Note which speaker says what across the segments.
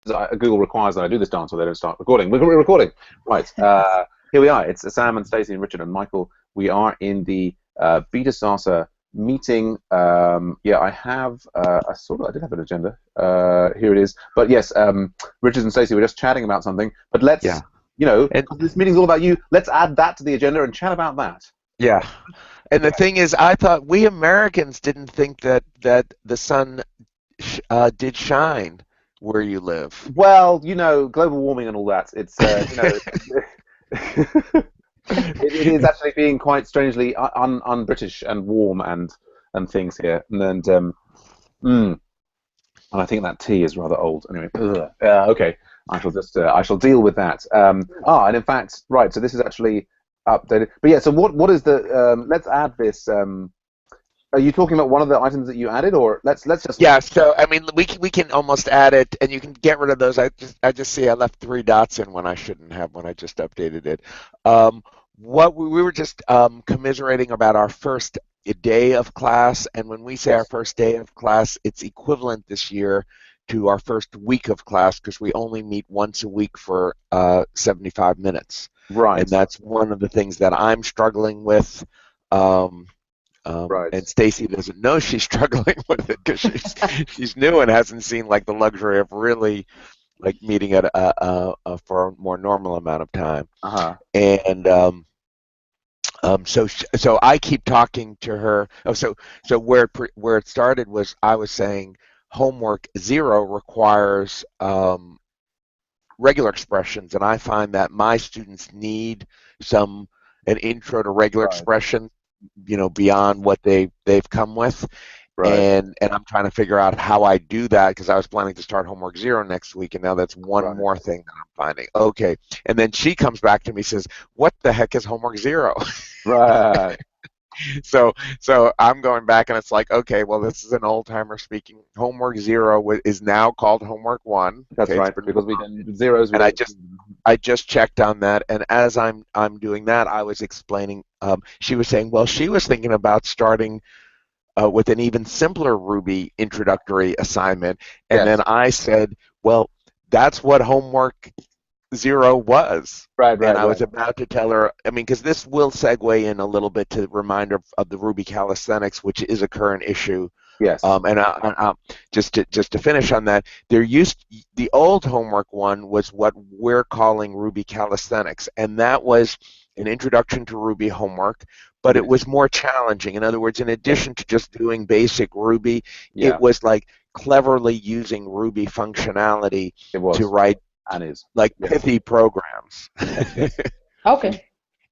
Speaker 1: Google requires that I do this dance or they don't start recording. We're recording. Right. Here we are. It's Sam and Stacey and Richard and Michael. We are in the BetaSaaSer meeting. Yeah, I have I did have an agenda. Here it is. But yes, Richard and Stacey were just chatting about something. But
Speaker 2: Yeah.
Speaker 1: let's,
Speaker 2: And
Speaker 1: 'cause this meeting's all about you. Let's add that to the agenda and chat about that.
Speaker 2: yeah. And the
Speaker 1: Okay.
Speaker 2: thing is, I thought we Americans didn't think that the sun did shine where you live.
Speaker 1: Well, global warming and all that. It's it is actually being quite strangely un-British and warm and things here, mm, and I think that tea is rather old. Anyway, okay, I shall deal with that. And in fact, right. So this is actually updated. But yeah, so what is the? Let's add this. Are you talking about one of the items that you added, or let's just
Speaker 2: Yeah, so I mean, we can almost add it, and you can get rid of those. I just see I left three dots in when I shouldn't have when I just updated it. Um, what we were just commiserating about our first day of class, and when we say our
Speaker 1: yes,
Speaker 2: first day of class, it's equivalent this year to our first week of class because we only meet once a week for 75 minutes, and
Speaker 1: right,
Speaker 2: that's one of the things that I'm struggling with. Um,
Speaker 1: right.
Speaker 2: and Stacy doesn't know she's struggling with it because she's new and hasn't seen like the luxury of really like meeting at for a more normal amount of time.
Speaker 1: Uh-huh.
Speaker 2: And so I keep talking to her. Oh, so where it started was I was saying homework zero requires regular expressions, and I find that my students need some an intro to regular
Speaker 1: Right,
Speaker 2: expression, beyond what they've come with,
Speaker 1: right,
Speaker 2: and I'm trying to figure out how I do that because I was planning to start homework zero next week, and now that's one
Speaker 1: right,
Speaker 2: more thing that I'm finding. Okay, and then she comes back to me says, "What the heck is homework zero?"
Speaker 1: right.
Speaker 2: So I'm going back and it's like, okay, well, this is an old timer speaking. Homework zero is now called homework one.
Speaker 1: That's
Speaker 2: Okay, it's
Speaker 1: right.
Speaker 2: been
Speaker 1: Because we don't zeros. We
Speaker 2: and I
Speaker 1: don't.
Speaker 2: just I just checked on that, and as I'm doing that, I was explaining. She was saying, well, she was thinking about starting with an even simpler Ruby introductory assignment, and then
Speaker 1: Yes.
Speaker 2: I said, well, that's what homework zero was.
Speaker 1: Right,
Speaker 2: And
Speaker 1: right,
Speaker 2: I was
Speaker 1: right,
Speaker 2: about to tell her, I mean, because this will segue in a little bit to the reminder of the Ruby calisthenics, which is a current issue.
Speaker 1: yes,
Speaker 2: Just to finish on that, the old homework one was what we're calling Ruby calisthenics, and that was an introduction to Ruby homework, but it
Speaker 1: yes,
Speaker 2: was more challenging. In other words, in addition to just doing basic Ruby, it
Speaker 1: yeah,
Speaker 2: was like cleverly using Ruby functionality
Speaker 1: it
Speaker 2: to
Speaker 1: was
Speaker 2: write
Speaker 1: and is.
Speaker 2: like
Speaker 1: Yes,
Speaker 2: pithy programs.
Speaker 1: yes,
Speaker 3: Okay.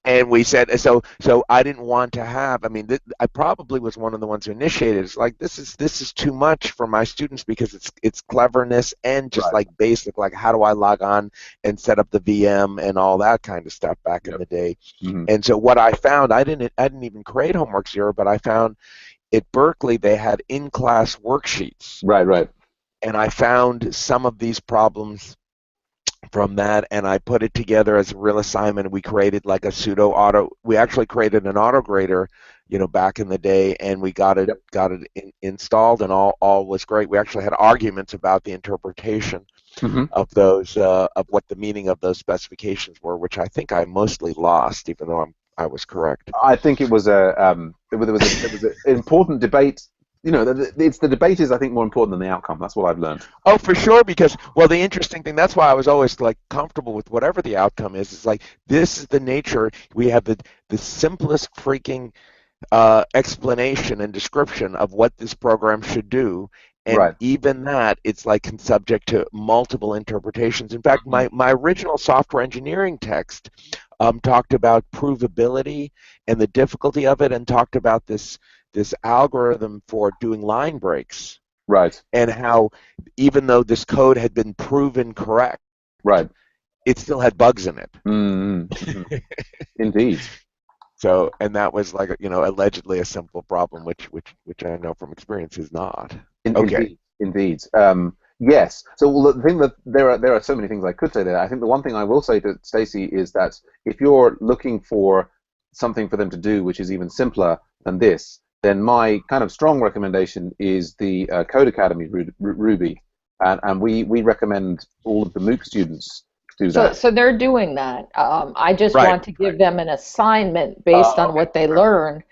Speaker 2: And we said so I didn't want to have, I mean, I probably was one of the ones who initiated. It's like this is too much for my students because it's cleverness and just
Speaker 1: right,
Speaker 2: like basic, like how do I log on and set up the VM and all that kind of stuff back in
Speaker 1: yep,
Speaker 2: the day.
Speaker 1: hmm,
Speaker 2: And so what I found, I didn't even create homework zero, but I found at Berkeley they had in-class worksheets,
Speaker 1: right, right,
Speaker 2: and I found some of these problems from that, and I put it together as a real assignment. We created like a pseudo auto. We actually created an AutoGrader, back in the day, and we
Speaker 1: yep,
Speaker 2: got it installed, and all was great. We actually had arguments about the interpretation
Speaker 1: hmm.
Speaker 2: of those of what the meaning of those specifications were, which I think I mostly lost, even though I was correct.
Speaker 1: I think it was an important debate. It's the debate is I think more important than the outcome. That's what I've learned.
Speaker 2: Oh, for sure, because well, the interesting thing, that's why I was always like comfortable with whatever the outcome is. It's like this is the nature. We have the simplest freaking explanation and description of what this program should do. And
Speaker 1: Right.
Speaker 2: even that, it's like subject to multiple interpretations. In fact,
Speaker 1: Hmm.
Speaker 2: my original software engineering text talked about provability and the difficulty of it, and talked about this algorithm for doing line breaks,
Speaker 1: Right.
Speaker 2: and how even though this code had been proven correct,
Speaker 1: Right.
Speaker 2: it still had bugs in it.
Speaker 1: Mm, hmm. Indeed.
Speaker 2: So, and that was like, allegedly a simple problem, which I know from experience is not. Okay.
Speaker 1: Indeed. Indeed. Yes. So well, the thing that there are so many things I could say there. I think the one thing I will say to Stacey is that if you're looking for something for them to do which is even simpler than this, then my kind of strong recommendation is the Code Academy Ruby. and we recommend all of the MOOC students do
Speaker 3: So,
Speaker 1: that.
Speaker 3: so they're doing that. I just
Speaker 2: Right,
Speaker 3: want to give them an assignment based on
Speaker 1: Okay.
Speaker 3: what they learn.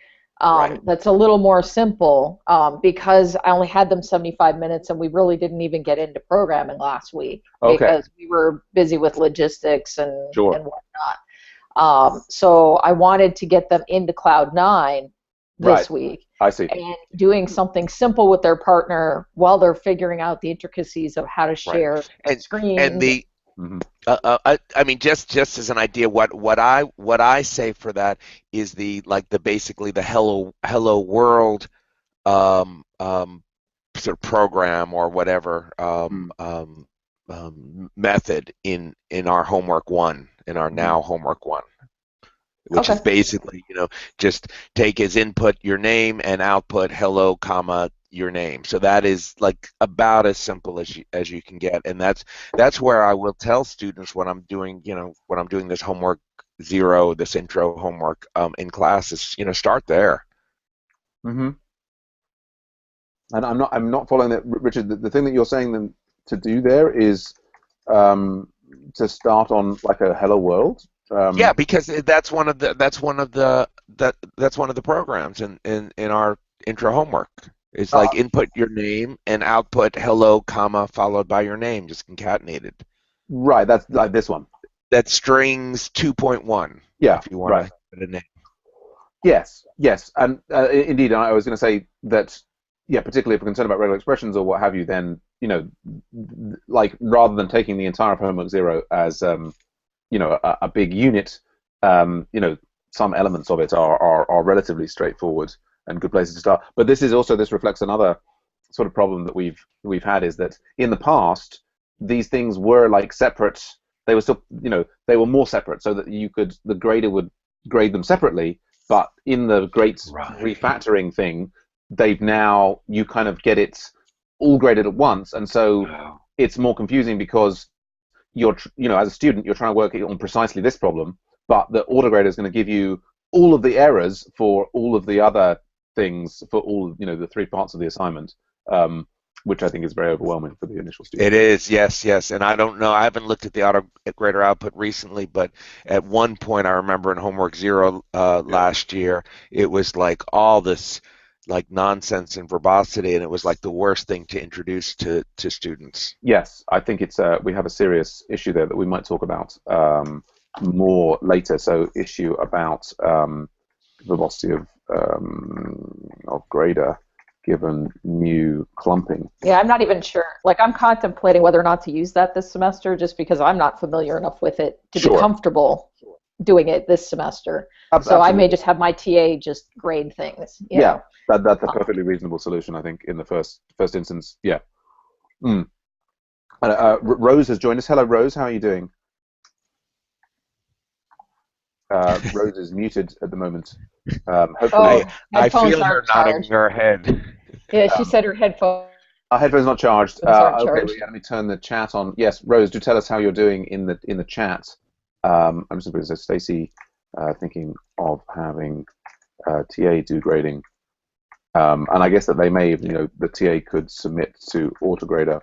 Speaker 2: right.
Speaker 3: That's a little more simple because I only had them 75 minutes and we really didn't even get into programming last week
Speaker 1: Okay.
Speaker 3: because we were busy with logistics and
Speaker 1: Sure.
Speaker 3: whatnot. So I wanted to get them into Cloud9
Speaker 1: Right.
Speaker 3: this week
Speaker 1: I see.
Speaker 3: and doing something simple with their partner while they're figuring out the intricacies of how to
Speaker 2: Right.
Speaker 3: share
Speaker 2: And
Speaker 3: screens.
Speaker 2: the
Speaker 1: Hmm.
Speaker 2: I mean, just as an idea, what I say for that is the basically the hello world sort of program or whatever
Speaker 1: Mm.
Speaker 2: method in our homework one, in our
Speaker 1: Hmm.
Speaker 2: now homework one, which
Speaker 3: Okay.
Speaker 2: is basically, just take as input your name and output hello, comma, your name. So that is like about as simple as you can get, and that's where I will tell students when I'm doing, when I'm doing this homework zero, this intro homework in class is, start there.
Speaker 1: Hmm. And I'm not following that, Richard. The thing that you're saying them to do there is um, to start on like a hello world.
Speaker 2: Yeah, because that's one of the programs in our intro homework. It's
Speaker 1: uh,
Speaker 2: like input your name and output hello, comma, followed by your name, just concatenated.
Speaker 1: right. That's like this one.
Speaker 2: That's strings 2.1,
Speaker 1: Yeah.
Speaker 2: if you want
Speaker 1: Right.
Speaker 2: to put a name.
Speaker 1: Yes. Yes. And indeed, I was going to say that. Yeah, particularly if we're concerned about regular expressions or what have you, then like rather than taking the entire of homework zero as a big unit, some elements of it are relatively straightforward and good places to start. But this reflects another sort of problem that we've had, is that in the past these things were like separate. They were still, they were more separate, so that the grader would grade them separately. But in the great
Speaker 2: Right.
Speaker 1: refactoring thing, you kind of get it all graded at once, and so
Speaker 2: Wow.
Speaker 1: it's more confusing because as a student, you're trying to work on precisely this problem, but the AutoGrader is going to give you all of the errors for all of the other things for all, the three parts of the assignment, um, which I think is very overwhelming for the initial student.
Speaker 2: It is, yes, yes. And I don't know, I haven't looked at the auto grader output recently, but at one point I remember in homework zero
Speaker 1: Yeah.
Speaker 2: last year, it was like all this like nonsense and verbosity, and it was like the worst thing to introduce to students.
Speaker 1: Yes, I think we have a serious issue there that we might talk about more later. So issue about velocity of grader given new clumping.
Speaker 3: Yeah, I'm not even sure. Like, I'm contemplating whether or not to use that this semester just because I'm not familiar enough with it to be
Speaker 1: Sure.
Speaker 3: comfortable doing it this semester. So I
Speaker 1: Absolutely.
Speaker 3: may just have my TA just grade things.
Speaker 1: Yeah, that's a perfectly reasonable solution, I think, in the first instance. Yeah. Mm. Rose has joined us. Hello, Rose. How are you doing? Rose is muted at the moment. Hopefully,
Speaker 3: Oh,
Speaker 2: I
Speaker 3: headphones
Speaker 2: feel her
Speaker 3: aren't
Speaker 2: nodding
Speaker 3: charged.
Speaker 2: her head.
Speaker 3: Yeah, she
Speaker 1: um,
Speaker 3: said her headphones
Speaker 1: our headphones not charged.
Speaker 3: aren't
Speaker 1: Okay,
Speaker 3: charged.
Speaker 1: well, yeah, let me turn the chat on. Yes, Rose, do tell us how you're doing in the chat. I'm just going to say Stacy, thinking of having TA do grading, and I guess that they may, the TA could submit to AutoGrader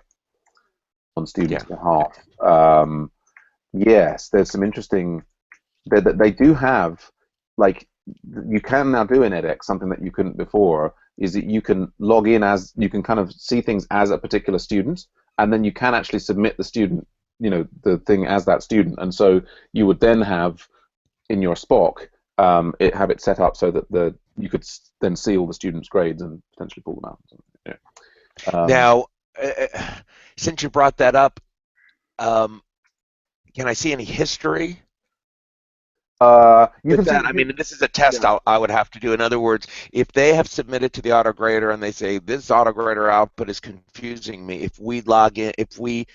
Speaker 1: on students'
Speaker 2: Yeah.
Speaker 1: behalf. Yes, there's some interesting. They do have, like, you can now do in edX something that you couldn't before, is that you can log in as, you can kind of see things as a particular student, and then you can actually submit the student, the thing as that student, and so you would then have in your Spock have it set up so that you could then see all the students' grades and potentially pull them out. Yeah.
Speaker 2: Now, since you brought that up, can I see any history
Speaker 1: You
Speaker 2: with
Speaker 1: can see.
Speaker 2: that? I mean, this is a test
Speaker 1: Yeah.
Speaker 2: I would have to do. In other words, if they have submitted to the AutoGrader and they say this AutoGrader output is confusing me, if we log in, if we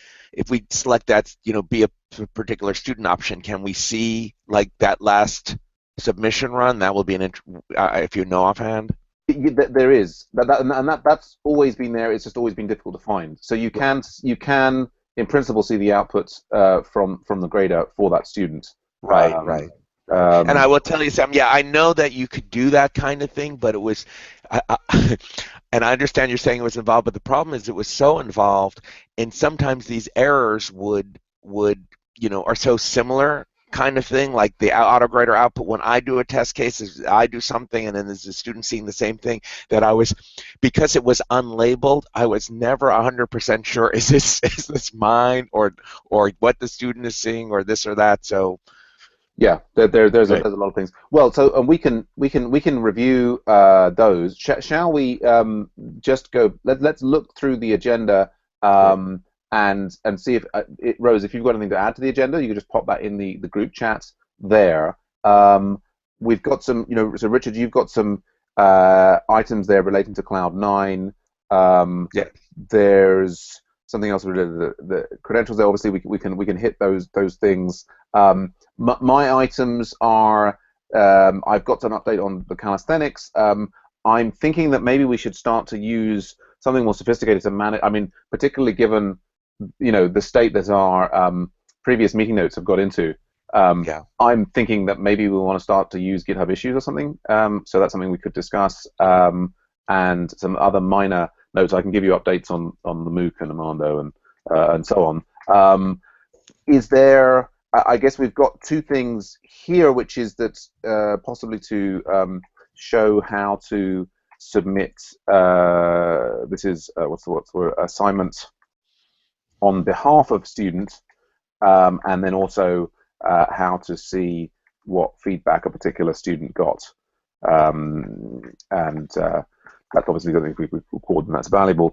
Speaker 2: select that, be a particular student option, can we see like that last submission run? That will be if you know offhand.
Speaker 1: There is that's always been there. It's just always been difficult to find. So you can in principle see the output from the grader for that student.
Speaker 2: Right, right. And I will tell you something. Yeah, I know that you could do that kind of thing, but it was, and I understand you're saying it was involved, but the problem is it was so involved, and sometimes these errors would are so similar kind of thing, like the AutoGrader output. When I do a test case, I do something, and then there's a student seeing the same thing. That because it was unlabeled, I was never 100% sure is this mine or what the student is seeing or this or that. So.
Speaker 1: Yeah, there's a lot of things. Well, so we can review those. Shall we just go? Let's look through the agenda and see if Rose, if you've got anything to add to the agenda, you can just pop that in the group chat there. We've got some, so Richard, you've got some items there relating to Cloud9.
Speaker 2: Yeah.
Speaker 1: There's something else related to the credentials there. Obviously, we can hit those things. My items are, I've got an update on the calisthenics. I'm thinking that maybe we should start to use something more sophisticated to manage. I mean, particularly given, the state that our previous meeting notes have got into. I'm thinking that maybe we want to start to use GitHub issues or something. So that's something we could discuss. And some other minor notes. I can give you updates on the MOOC and Armando and so on. Is there? I guess we've got two things here, which is that possibly to show how to submit. This is what's the word? Assignment on behalf of students, and then also how to see what feedback a particular student got, and that's obviously something we've recorded, and that's valuable.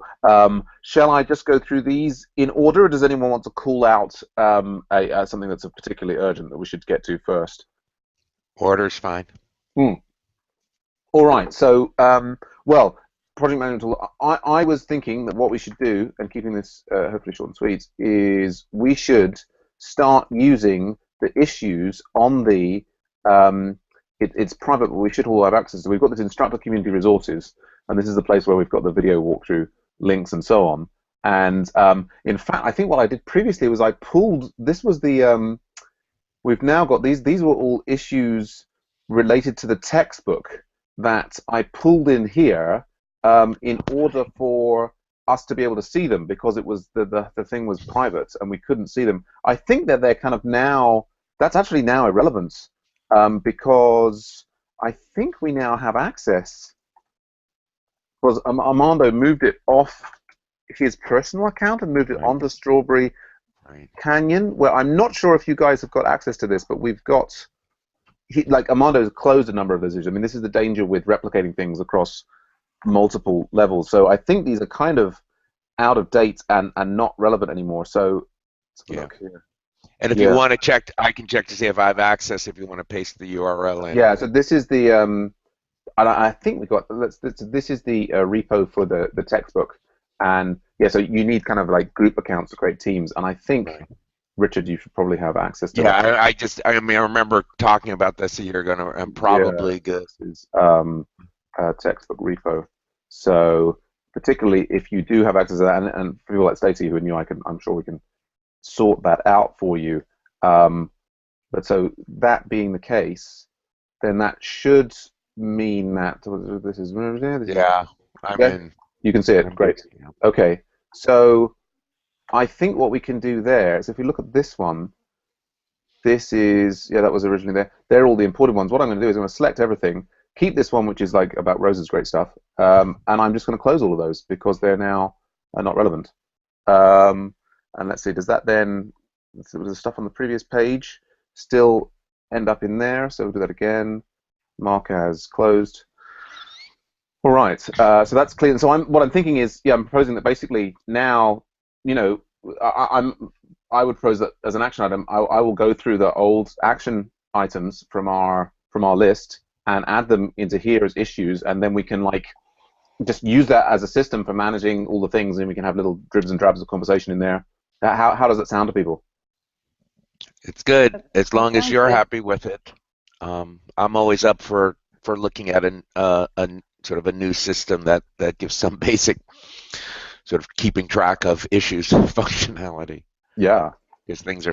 Speaker 1: Shall I just go through these in order, or does anyone want to call out something that's particularly urgent that we should get to first?
Speaker 2: Order's fine.
Speaker 1: All right. So, well, project management tool. I was thinking that what we should do, and keeping this hopefully short and sweet, is we should start using the issues on the. It's private, but we should all have access to. We've got this instructor community resources. And this is the place where we've got the video walkthrough links and so on. And in fact, I think what I did previously was I pulled. This was the. We've now got these. These were all issues related to the textbook that I pulled in here in order for us to be able to see them, because it was the thing was private and we couldn't see them. I think that they're kind of now. That's actually now irrelevant because I think we now have access. Was Armando moved it off his personal account and moved it onto Strawberry Canyon, where I'm not sure if you guys have got access to this, but we've got, like Armando's closed a number of those issues. I mean, this is the danger with replicating things across multiple levels. So I think these are kind of out of date and not relevant anymore. So let's look here.
Speaker 2: And if you want to check, I can check to see if I have access if you want to paste the URL in.
Speaker 1: Yeah, so this is the and I think we got this is the repo for the textbook, and yeah, so you need kind of like group accounts to create teams, and I think Richard, you should probably have access to that.
Speaker 2: I remember talking about this a year ago, and I'm probably good.
Speaker 1: This is textbook repo. So particularly if you do have access to that, and for people like Stacey who are new, I'm sure we can sort that out for you. But so that being the case, then that should mean that this is you can see it. Great. Okay, so I think what we can do there is if we look at this one, this is that was originally there. They're all the important ones. What I'm going to do is I'm going to select everything, keep this one which is like about Rose's great stuff, and I'm just going to close all of those because they're now not relevant. And let's see, does that then the stuff on the previous page still end up in there? So we'll do that again. Mark as closed. All right, so that's clear. So what I'm thinking is, I'm proposing that basically now, I would propose that as an action item, I will go through the old action items from our list and add them into here as issues, and then we can like just use that as a system for managing all the things, and we can have little dribs and drabs of conversation in there. How does it sound to people?
Speaker 2: It's good as long as you're happy with it. I'm always up for looking at a sort of a new system that gives some basic sort of keeping track of issues functionality.
Speaker 1: Yeah,
Speaker 2: because things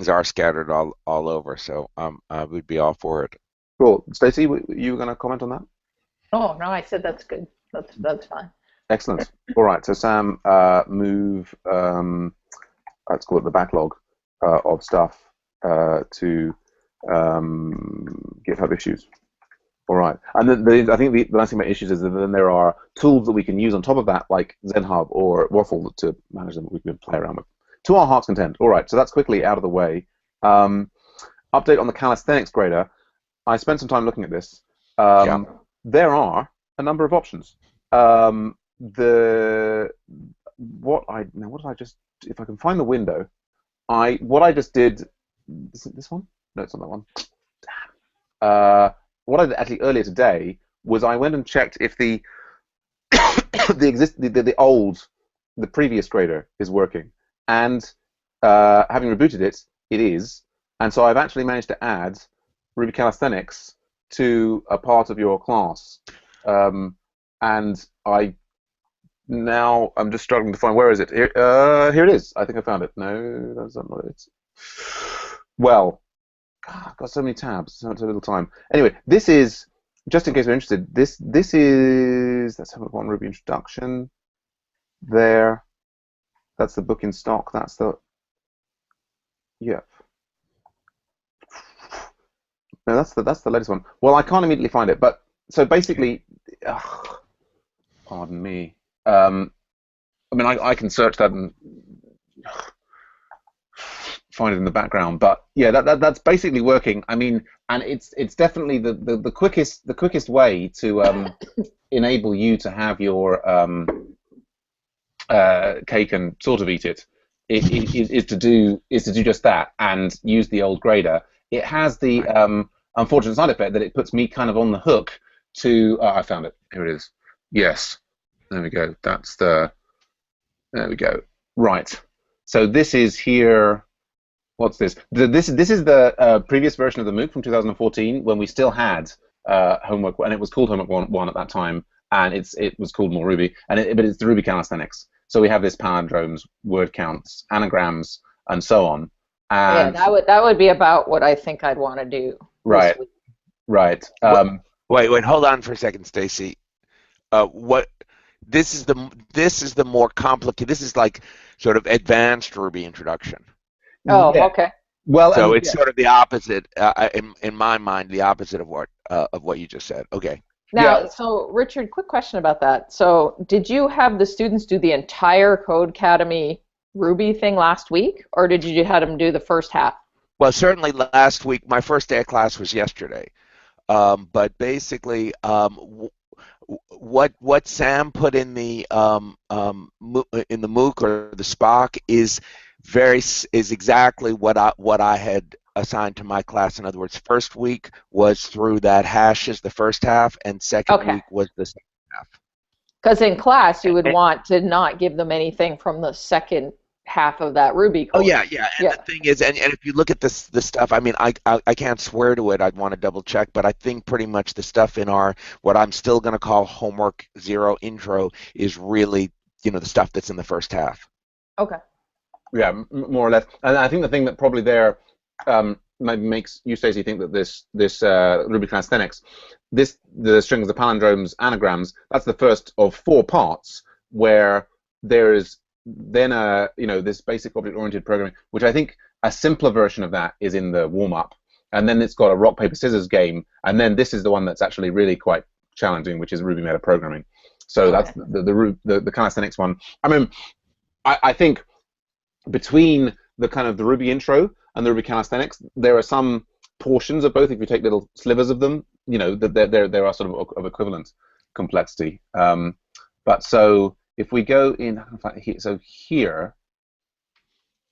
Speaker 2: are scattered all over. So I would be all for it.
Speaker 1: Cool. Stacey, you were going to comment on that?
Speaker 3: Oh, no, I said that's good. That's fine.
Speaker 1: Excellent. All right. So Sam, move. Let's call it the backlog of stuff to GitHub issues. All right. And then I think the nice thing about issues is that then there are tools that we can use on top of that, like ZenHub or Waffle, to manage them. We can play around with. To our heart's content. All right. So that's quickly out of the way. Update on the calisthenics grader. I spent some time looking at this.
Speaker 2: Yeah.
Speaker 1: There are a number of options. What did I just? If I can find the window, what I just did. Is it this one? No, it's not that one. Damn. What I did actually earlier today was I went and checked if the the previous grader is working, and having rebooted it, it is, and so I've actually managed to add Ruby Calisthenics to a part of your class, and I'm just struggling to find, where is it? Here it is. I think I found it. No, that's not it. Well, God, I've got so many tabs, so little time. Anyway, this is, just in case you're interested, this is, let's have a one Ruby introduction. There. That's the book in stock. That's the, yeah. No, that's the latest one. Well, I can't immediately find it, but so basically, pardon me. I mean, I can search that and find it in the background, but yeah, that's basically working. I mean, and it's definitely the quickest way to enable you to have your cake and sort of eat it is to do just that and use the old grader. It has the unfortunate side effect that it puts me kind of on the hook to. I found it. Here it is. Yes, there we go. There we go. Right. So this is here. What's this? This is the previous version of the MOOC from 2014 when we still had homework, and it was called homework 1 at that time, and it was called more Ruby, but it's the Ruby calisthenics. So we have this palindromes, word counts, anagrams, and so on. And
Speaker 3: yeah, that would be about what I think I'd want to do.
Speaker 1: Right. Right.
Speaker 2: Wait, hold on for a second, Stacey. This is the more complicated. This is like sort of advanced Ruby introduction.
Speaker 3: Oh,
Speaker 1: yeah.
Speaker 3: Okay.
Speaker 1: Well,
Speaker 2: so it's sort of the opposite, in my mind, the opposite of what you just said. Okay.
Speaker 3: Now, so Richard, quick question about that. So, did you have the students do the entire Codecademy Ruby thing last week, or did you have them do the first half?
Speaker 2: Well, certainly last week. My first day of class was yesterday. But basically, what Sam put in the MOOC or the SPOC is exactly what I had assigned to my class. In other words, first week was through that hashes, the first half, and second week was the second half.
Speaker 3: Because in class, you would want to not give them anything from the second half of that Ruby code.
Speaker 2: Oh yeah. And the thing is, and if you look at this stuff, I mean, I can't swear to it. I'd want to double check, but I think pretty much the stuff in what I'm still going to call homework 0 intro is really, the stuff that's in the first half.
Speaker 3: Okay.
Speaker 1: Yeah, more or less. And I think the thing that probably there makes you, Stacey, think that this Ruby calisthenics, the strings, the palindromes, anagrams, that's the first of 4 parts where there is then this basic object-oriented programming, which I think a simpler version of that is in the warm-up, and then it's got a rock paper scissors game, and then this is the one that's actually really quite challenging, which is Ruby meta programming. So that's the calisthenics one. I mean, I think between the kind of the Ruby intro and the Ruby calisthenics, there are some portions of both. If you take little slivers of them, that there are sort of equivalent complexity. But so if we go in, so here,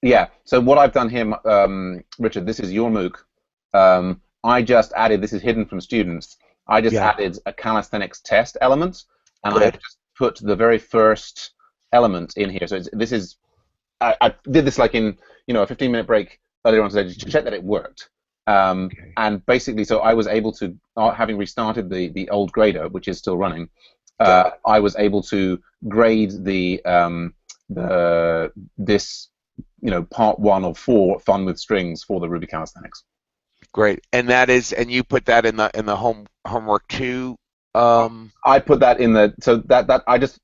Speaker 1: yeah. So what I've done here, Richard, this is your MOOC. I just added. This is hidden from students. I just added a calisthenics test element, and I just put the very first element in here. So this is. I did this like in a 15-minute break earlier on today to check that it worked. And basically, so I was able to, having restarted the old grader, which is still running, I was able to grade this part 1 of 4, Fun with Strings for the Ruby Calisthenics.
Speaker 2: Great. And you put that in the homework too.
Speaker 1: I put that in that I just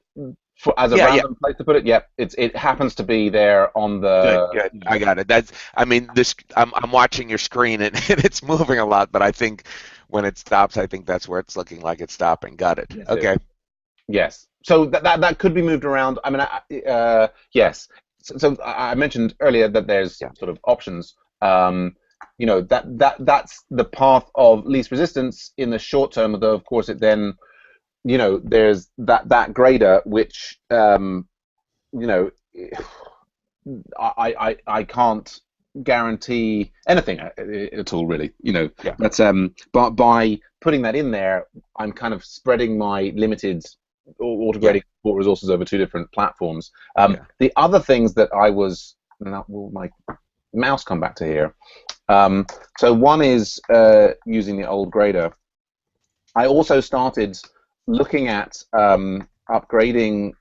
Speaker 1: as a
Speaker 2: Yeah, yeah.
Speaker 1: random place to put it. Yep, it happens to be there on the.
Speaker 2: Good. I got it. I'm watching your screen and it's moving a lot, but I think when it stops, I think that's where it's looking like it's stopping. Got it.
Speaker 1: Yes,
Speaker 2: Okay.
Speaker 1: Yes. So that could be moved around. I mean, yes. So I mentioned earlier that there's sort of options. That's the path of least resistance in the short term. Although of course it then, there's that grader which I can't guarantee anything at all, really.
Speaker 2: Yeah.
Speaker 1: But by putting that in there, I'm kind of spreading my limited AutoGrading support resources over 2 different platforms. The other things that I was, will my mouse come back to here? So one is using the old grader. I also started looking at upgrading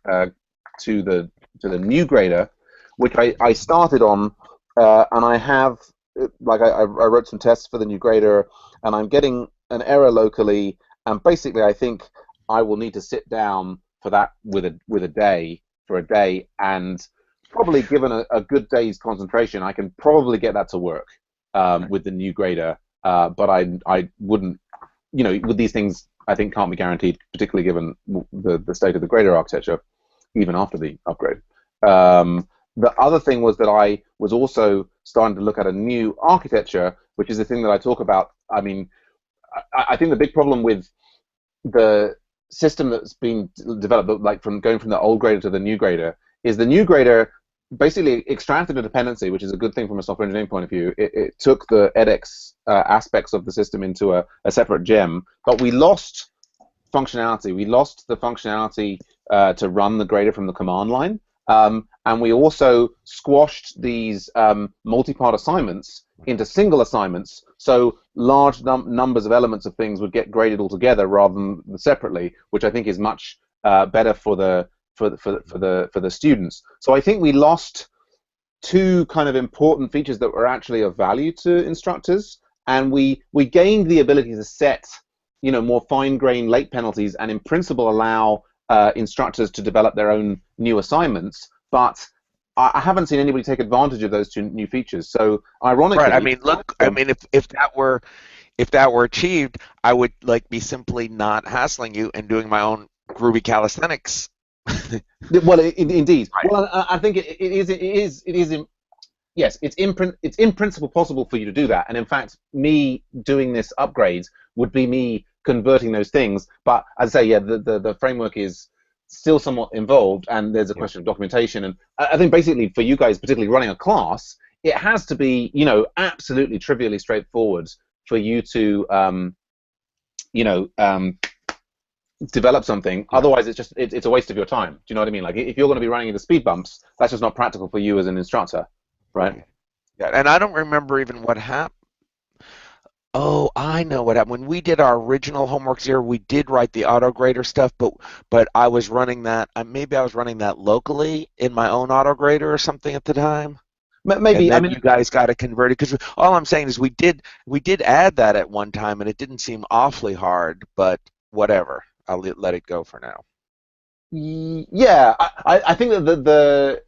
Speaker 1: to the new grader, which I started on, and I have, I wrote some tests for the new grader, and I'm getting an error locally, and basically I think I will need to sit down for that with a day, and probably given a good day's concentration, I can probably get that to work with the new grader, but I wouldn't, with these things, I think can't be guaranteed, particularly given the state of the grader architecture, even after the upgrade. The other thing was that I was also starting to look at a new architecture, which is the thing that I talk about. I mean, I think the big problem with the system that's been developed, like going from the old grader to the new grader, is the new grader basically extracted a dependency, which is a good thing from a software engineering point of view. It took the edX aspects of the system into a separate gem, but we lost functionality. We lost the functionality to run the grader from the command line, and we also squashed these multi-part assignments into single assignments, so large numbers of elements of things would get graded all together rather than separately, which I think is much better for the students. So I think we lost 2 kind of important features that were actually of value to instructors, and we gained the ability to set more fine-grained late penalties, and in principle allow instructors to develop their own new assignments, but I haven't seen anybody take advantage of those 2 new features. So ironically,
Speaker 2: right. I mean, look. I mean, if that were achieved, I would be simply not hassling you and doing my own Ruby calisthenics.
Speaker 1: Well, indeed.
Speaker 2: Right.
Speaker 1: Well, I think it is. Yes, it's in principle possible for you to do that, and in fact, me doing this upgrade would be me converting those things. But as I say, the framework is still somewhat involved, and there's a question of documentation. And I think basically for you guys, particularly running a class, it has to be absolutely trivially straightforward for you to develop something. Otherwise, it's a waste of your time. Do you know what I mean? Like if you're going to be running into speed bumps, that's just not practical for you as an instructor, right?
Speaker 2: Yeah, and I don't remember even what happened. Oh, I know what happened. When we did our original Homework 0, we did write the AutoGrader stuff, but I was running that. Maybe I was running that locally in my own AutoGrader or something at the time.
Speaker 1: Maybe.
Speaker 2: And then you guys got it converted, because all I'm saying is we did add that at one time, and it didn't seem awfully hard, but whatever. I'll let it go for now.
Speaker 1: Yeah, I think that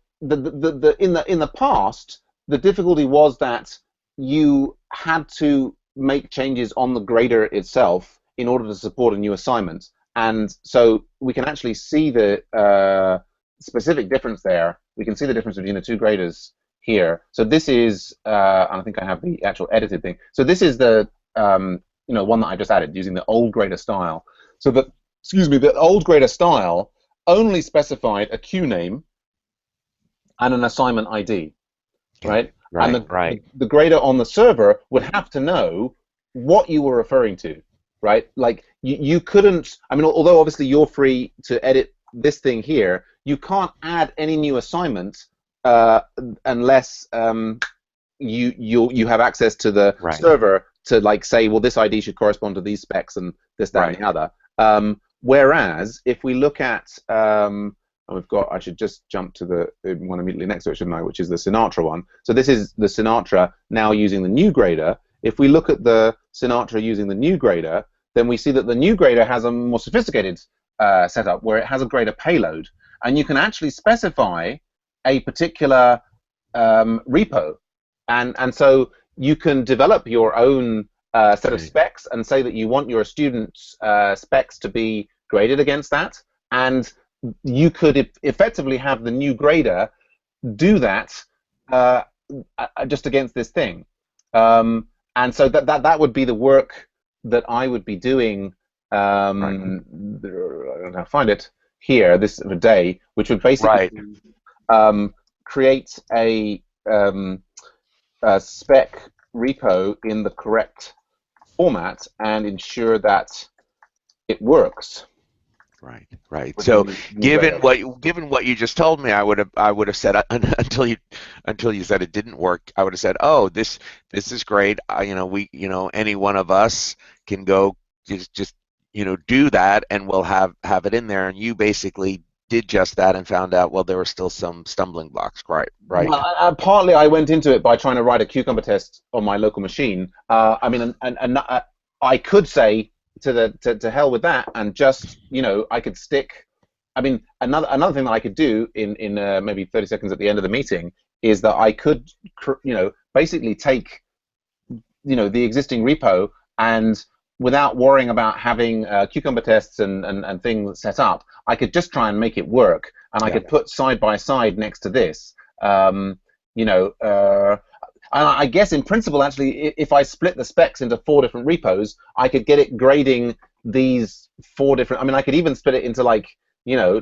Speaker 1: in the past, the difficulty was that you had to make changes on the grader itself in order to support a new assignment, and so we can actually see the specific difference there. We can see the difference between the 2 graders here. So this is, and I think I have the actual edited thing. So this is the one that I just added using the old grader style. So the old grader style only specified a queue name and an assignment ID, right?
Speaker 2: Right,
Speaker 1: and
Speaker 2: right.
Speaker 1: the grader on the server would have to know what you were referring to, right? Like you couldn't. I mean, although obviously you're free to edit this thing here, you can't add any new assignment unless you have access to the server to say, well, this ID should correspond to these specs and this, that, and the other. Whereas if we look at and we've got, I should just jump to the one immediately next to it, shouldn't I, which is the Sinatra one. So this is the Sinatra now using the new grader. If we look at the Sinatra using the new grader, then we see that the new grader has a more sophisticated setup where it has a greater payload, and you can actually specify a particular repo, and so you can develop your own set of specs and say that you want your students' specs to be graded against that, and you could effectively have the new grader do that just against this thing. And so that would be the work that I would be doing. Right. I'll find it here this day, which would basically create a spec repo in the correct format and ensure that it works.
Speaker 2: Right, right. So, given what you just told me, I would have said until you said it didn't work, I would have said, oh, this is great. Any one of us can go just do that, and we'll have it in there. And you basically did just that and found out, well, there were still some stumbling blocks, right?
Speaker 1: Well, partly I went into it by trying to write a cucumber test on my local machine. I mean, and I could say to hell with that, and just I could stick. I mean, another thing that I could do in maybe 30 seconds at the end of the meeting is that I could basically take the existing repo, and without worrying about having cucumber tests and things set up, I could just try and make it work, and I could put side by side next to this. And I guess in principle, actually, if I split the specs into 4 different repos, I could get it grading these 4 different. I mean, I could even split it into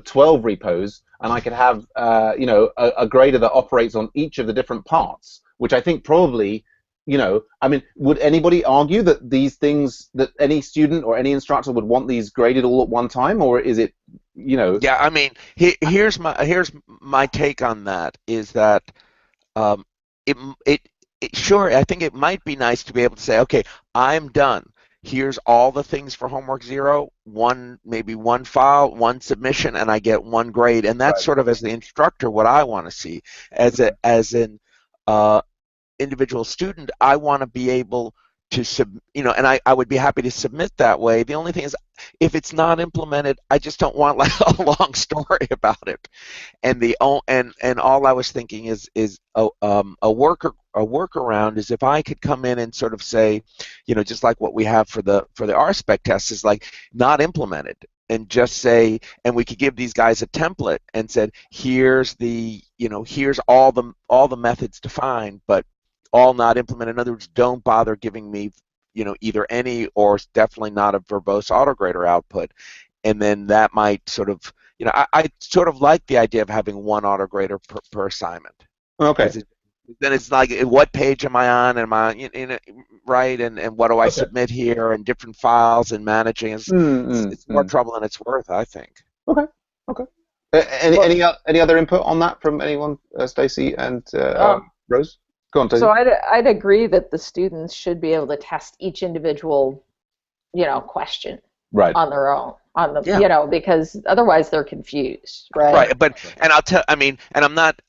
Speaker 1: 12 repos, and I could have a grader that operates on each of the different parts, which I think probably. I mean, would anybody argue that these things, that any student or any instructor would want these graded all at one time, or is it,
Speaker 2: Yeah, I mean, here's my take on that is that sure, I think it might be nice to be able to say, okay, I'm done. Here's all the things for homework 0, maybe one file, one submission, and I get 1 grade, and that's sort of, as the instructor, what I want to see. As an individual student, I want to be able to and I would be happy to submit that way. The only thing is, if it's not implemented, I just don't want a long story about it. And all I was thinking is a workaround is if I could come in and sort of say, just like what we have for the RSpec test is not implemented, and just say, and we could give these guys a template and said, here's all the methods defined, but all not implemented. In other words, don't bother giving me, either any or definitely not a verbose autograder output. And then that might sort of, I sort of like the idea of having 1 autograder per assignment.
Speaker 1: Okay.
Speaker 2: Then it's like, what page am I on? Am I right? And what do I submit here? And different files and managing. It's more trouble than it's worth, I think.
Speaker 1: Okay. Any other input on that from anyone, Stacey and Rose? Go on,
Speaker 3: so I'd agree that the students should be able to test each individual, question on their own, because otherwise they're confused, right?
Speaker 2: Right, but and I'm not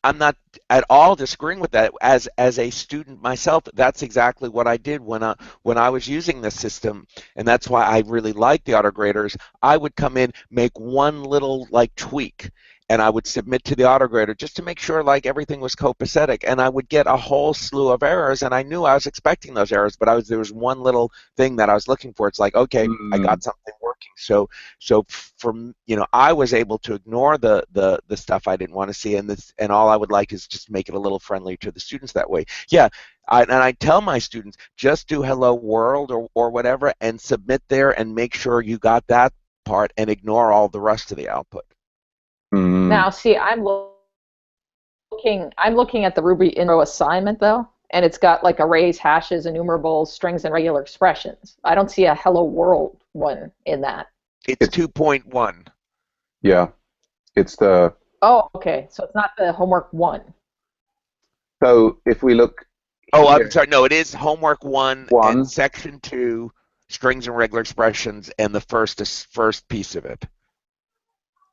Speaker 2: at all disagreeing with that. As a student myself, that's exactly what I did when I was using this system, and that's why I really like the AutoGraders. I would come in, make 1 little tweak, and I would submit to the AutoGrader just to make sure everything was copacetic, and I would get a whole slew of errors, and I knew I was expecting those errors, but there was 1 little thing that I was looking for. It's like, okay, I got something working. So I was able to ignore the stuff I didn't want to see, and all I would like is just make it a little friendlier to the students that way. Yeah. And I tell my students, just do hello world or whatever and submit there, and make sure you got that part and ignore all the rest of the output.
Speaker 3: Now, see, I'm looking at the Ruby intro assignment though, and it's got arrays, hashes, enumerables, strings, and regular expressions. I don't see a hello world one in that.
Speaker 2: It's 2.1.
Speaker 1: Yeah, it's the.
Speaker 3: Oh, okay. So it's not the homework 1.
Speaker 1: So if we look.
Speaker 2: Oh, I'm sorry. No, it is homework 1 and section 2, strings and regular expressions, and the first piece of it.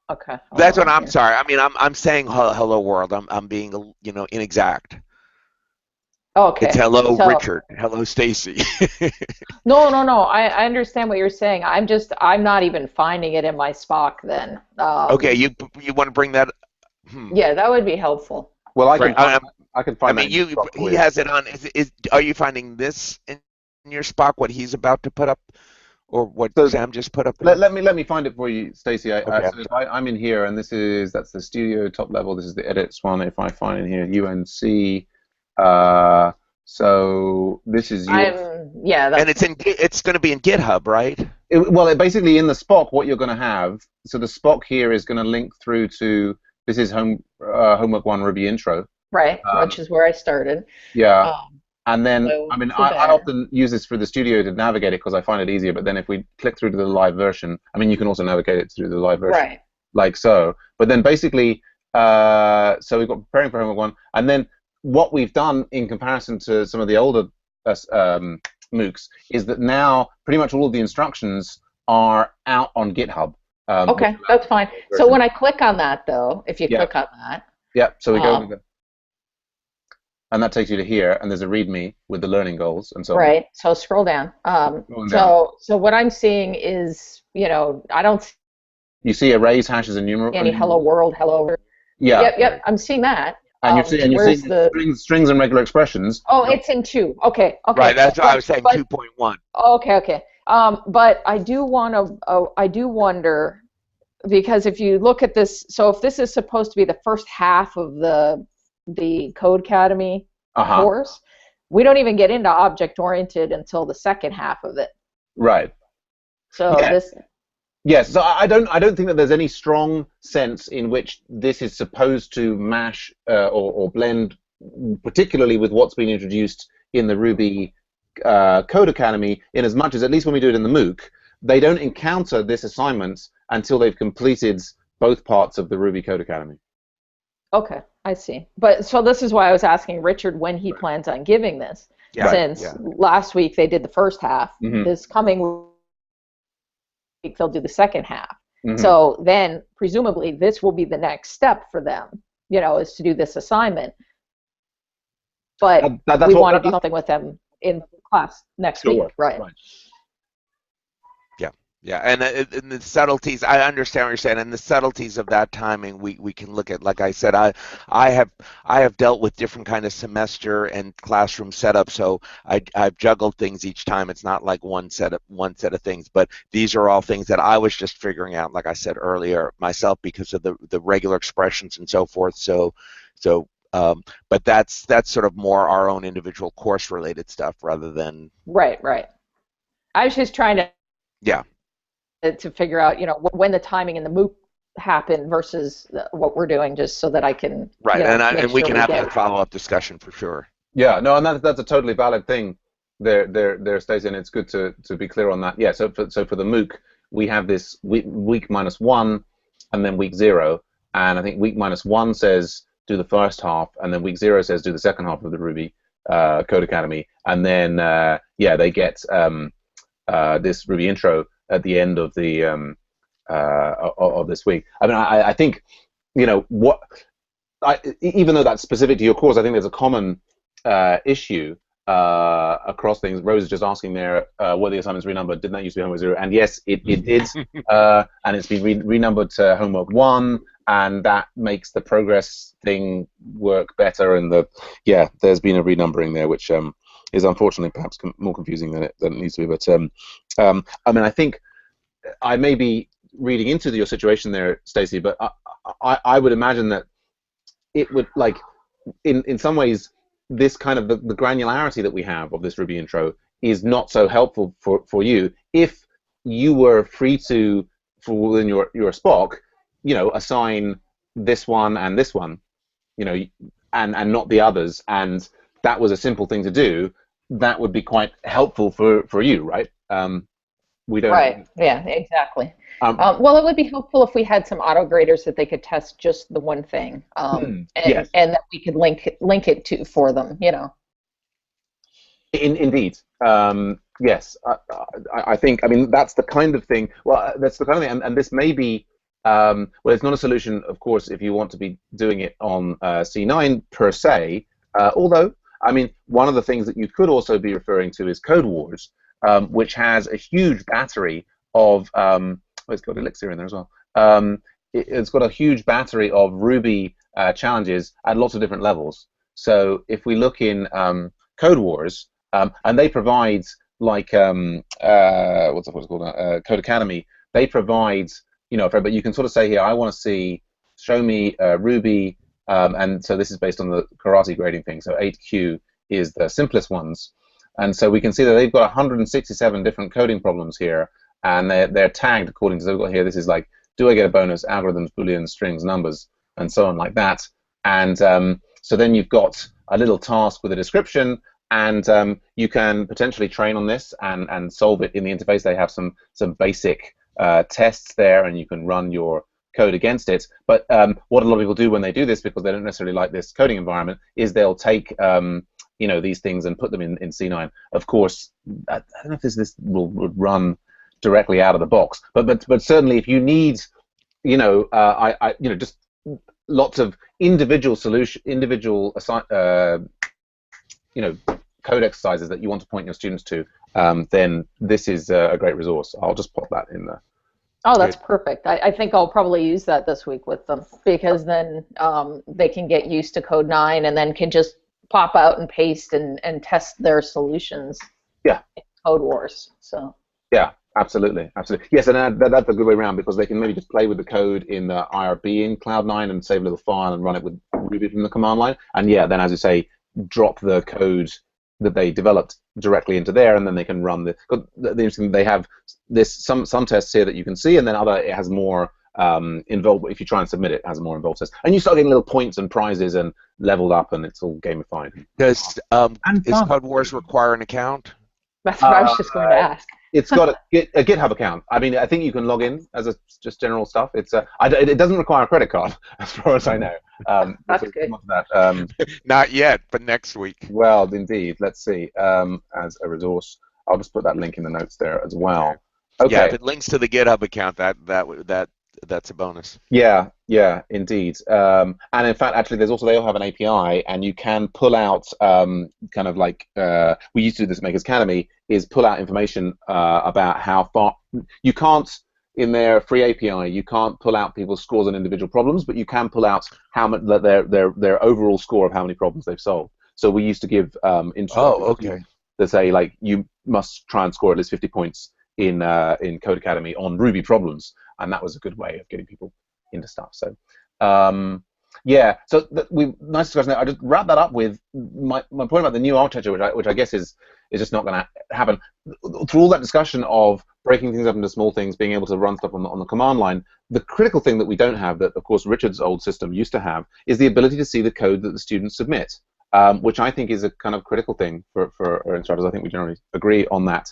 Speaker 3: Okay.
Speaker 2: That's what I'm sorry. I mean, I'm saying hello world. I'm being, inexact.
Speaker 3: Okay.
Speaker 2: It's hello Richard. Hello Stacy.
Speaker 3: No. I understand what you're saying. I'm not even finding it in my Spock then.
Speaker 2: Okay, you want to bring that?
Speaker 3: Yeah, that would be helpful.
Speaker 1: Well, I can find that.
Speaker 2: He has it on. Are you finding this in your Spock? What he's about to put up, or what Sam just put up?
Speaker 1: Let me find it for you, Stacey.
Speaker 2: Okay.
Speaker 1: So I'm in here, and that's the studio top level. This is the edits one. If I find in here UNC, so this is
Speaker 2: and it's going to be in GitHub, right?
Speaker 1: Basically in the Spock, what you're going to have. So the Spock here is going to link through to this is homework 1 Ruby intro.
Speaker 3: Right, which is where I started.
Speaker 1: Yeah. And then, I often use this for the studio to navigate it because I find it easier. But then if we click through to the live version, you can also navigate it through the live version.
Speaker 3: Right.
Speaker 1: Like so. But then basically, so we've got preparing for homework 1. And then what we've done in comparison to some of the older MOOCs is that now pretty much all of the instructions are out on GitHub.
Speaker 3: Okay, that's fine. So when I click on that, though, if you click on that.
Speaker 1: Yeah, so we go and that takes you to here, and there's a README with the learning goals and so on.
Speaker 3: Right. So scroll down. So what I'm seeing is, I don't.
Speaker 1: You see arrays, hashes, and numerals.
Speaker 3: Any hello world, hello.
Speaker 1: Yeah.
Speaker 3: Yep. I'm seeing that.
Speaker 1: And you're seeing strings and regular expressions.
Speaker 3: Oh, it's in 2. Okay.
Speaker 2: Right. That's what I was saying. 2.1.
Speaker 3: Okay. But I do wonder, because if you look at this, so if this is supposed to be the first half of the Codecademy course, we don't even get into object-oriented until the second half of it.
Speaker 1: Right.
Speaker 3: So
Speaker 1: Yes. So I don't think that there's any strong sense in which this is supposed to mash or blend, particularly with what's been introduced in the Ruby Codecademy. In as much as, at least when we do it in the MOOC, they don't encounter this assignment until they've completed both parts of the Ruby Codecademy.
Speaker 3: Okay, I see. But so this is why I was asking Richard when he plans on giving this. Since last week they did the first half. This coming week they'll do the second half. So then presumably this will be the next step for them, is to do this assignment. But we want to do something with them in class next week, right?
Speaker 2: Yeah, and the subtleties, I understand what you're saying, and the subtleties of that timing we can look at. Like I said, I have dealt with different kind of semester and classroom setups, so I've juggled things each time. It's not like one set of things, but these are all things that I was just figuring out, like I said earlier, myself, because of the regular expressions and so forth. But that's sort of more our own individual course related stuff rather than
Speaker 3: right. I was just trying to figure out, when the timing in the MOOC happened versus what we're doing, just so that I can
Speaker 2: and we can have that follow-up discussion for sure.
Speaker 1: Yeah, no, and that's a totally valid thing there, Stacey, and it's good to be clear on that. Yeah, so for the MOOC, we have this week -1 and then week 0, and I think week -1 says do the first half, and then week 0 says do the second half of the Ruby Codecademy, and then they get this Ruby intro at the end of the of this week. I think, even though that's specific to your course, I think there's a common issue across things. Rose is just asking there, were the assignments renumbered? Didn't that used to be homework 0? And yes, it did, and it's been renumbered to homework 1, and that makes the progress thing work better. And there's been a renumbering there, which is unfortunately perhaps more confusing than it needs to be. But I think I may be reading into your situation there, Stacey, but I would imagine that it would, like, in some ways, this kind of the granularity that we have of this Ruby intro is not so helpful for you. If you were free to, within your Spock, assign this one and this one, and not the others, and that was a simple thing to do, that would be quite helpful for you, right? We don't.
Speaker 3: Right. Yeah. Exactly. Well, it would be helpful if we had some AutoGraders that they could test just the one thing, and that we could link it to for them.
Speaker 1: Indeed. Yes. I think. That's the kind of thing. Well, that's the kind of thing, and this may be Well, it's not a solution, of course, if you want to be doing it on C9 per se. Although, I mean, one of the things that you could also be referring to is Code Wars, which has a huge battery of. Oh, it's got Elixir in there as well. It's got a huge battery of Ruby challenges at lots of different levels. So if we look in Code Wars, and they provide like what's it called? Code Academy. They provide, but you can sort of say here, I want to see, show me Ruby, and so this is based on the karate grading thing. So 8Q is the simplest ones, and so we can see that they've got 167 different coding problems here, and they're tagged according to, so we've got here. This is like, do I get a bonus? Algorithms, booleans, strings, numbers, and so on like that. And so then you've got a little task with a description, and you can potentially train on this and solve it in the interface. They have some basic tests there, and you can run your code against it. But what a lot of people do when they do this, because they don't necessarily like this coding environment, is they'll take these things and put them in C9. Of course, I don't know if this would run directly out of the box, but certainly if you need, just lots of individual code exercises that you want to point your students to, then this is a great resource. I'll just pop that in there.
Speaker 3: Oh, that's perfect. I think I'll probably use that this week with them, because then they can get used to Code 9 and then can just pop out and paste and test their solutions.
Speaker 1: Yeah.
Speaker 3: In Code Wars. So.
Speaker 1: Yeah, absolutely. Yes, and that's a good way around, because they can maybe just play with the code in the IRB in Cloud9 and save a little file and run it with Ruby from the command line. And yeah, then as you say, drop the code that they developed directly into there, and then they can run the interesting. They have this some tests here that you can see, and then it has more involved. If you try and submit it, it has more involved tests, and you start getting little points and prizes and leveled up, and it's all gamified.
Speaker 2: Does Code Wars require an account?
Speaker 3: That's what I was just going to ask.
Speaker 1: It's got a GitHub account. I mean, I think you can log in as just general stuff. It doesn't require a credit card, as far as I know.
Speaker 3: That's good.
Speaker 2: Not yet, but next week.
Speaker 1: Well, indeed. Let's see. As a resource, I'll just put that link in the notes there as well. Okay.
Speaker 2: Yeah, if it links to the GitHub account, that's a bonus.
Speaker 1: Yeah, indeed. And in fact, actually, they'll have an API, and you can pull out kind of like we used to do this at Makers Academy, is pull out information about how far you can't. In their free API, you can't pull out people's scores on individual problems, but you can pull out how much their overall score of how many problems they've solved. So we used to give instructions to say, like, you must try and score at least 50 points in Code Academy on Ruby problems, and that was a good way of getting people into stuff. So yeah, so nice discussion. I just wrap that up with my point about the new architecture, which I guess is just not going to happen. Through all that discussion of breaking things up into small things, being able to run stuff on the command line, the critical thing that we don't have, that of course Richard's old system used to have, is the ability to see the code that the students submit, which I think is a kind of critical thing for our instructors. I think we generally agree on that.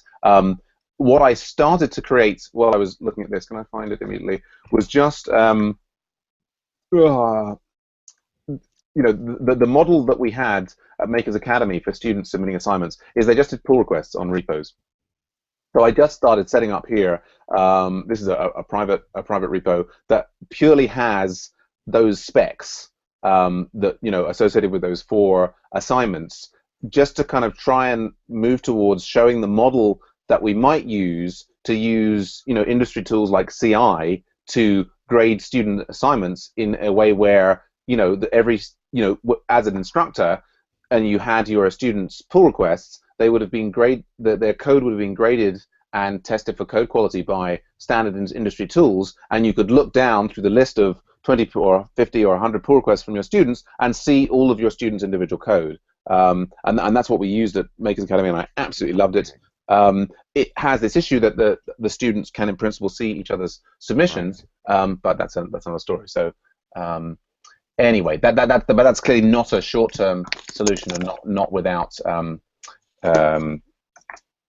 Speaker 1: What I started to create while I was looking at this, can I find it immediately, was just the model that we had at Makers Academy for students submitting assignments is they just did pull requests on repos. So I just started setting up here. This is a private repo that purely has those specs that associated with those 4 assignments, just to kind of try and move towards showing the model that we might use to use industry tools like CI to grade student assignments in a way where as an instructor, and you had your students' pull requests, they would have been their code would have been graded and tested for code quality by standard industry tools, and you could look down through the list of 20 or 50 or 100 pull requests from your students and see all of your students' individual code. And that's what we used at Makers Academy, and I absolutely loved it. It has this issue that the students can, in principle, see each other's submissions, but that's another story. So anyway, that's clearly not a short-term solution, and not without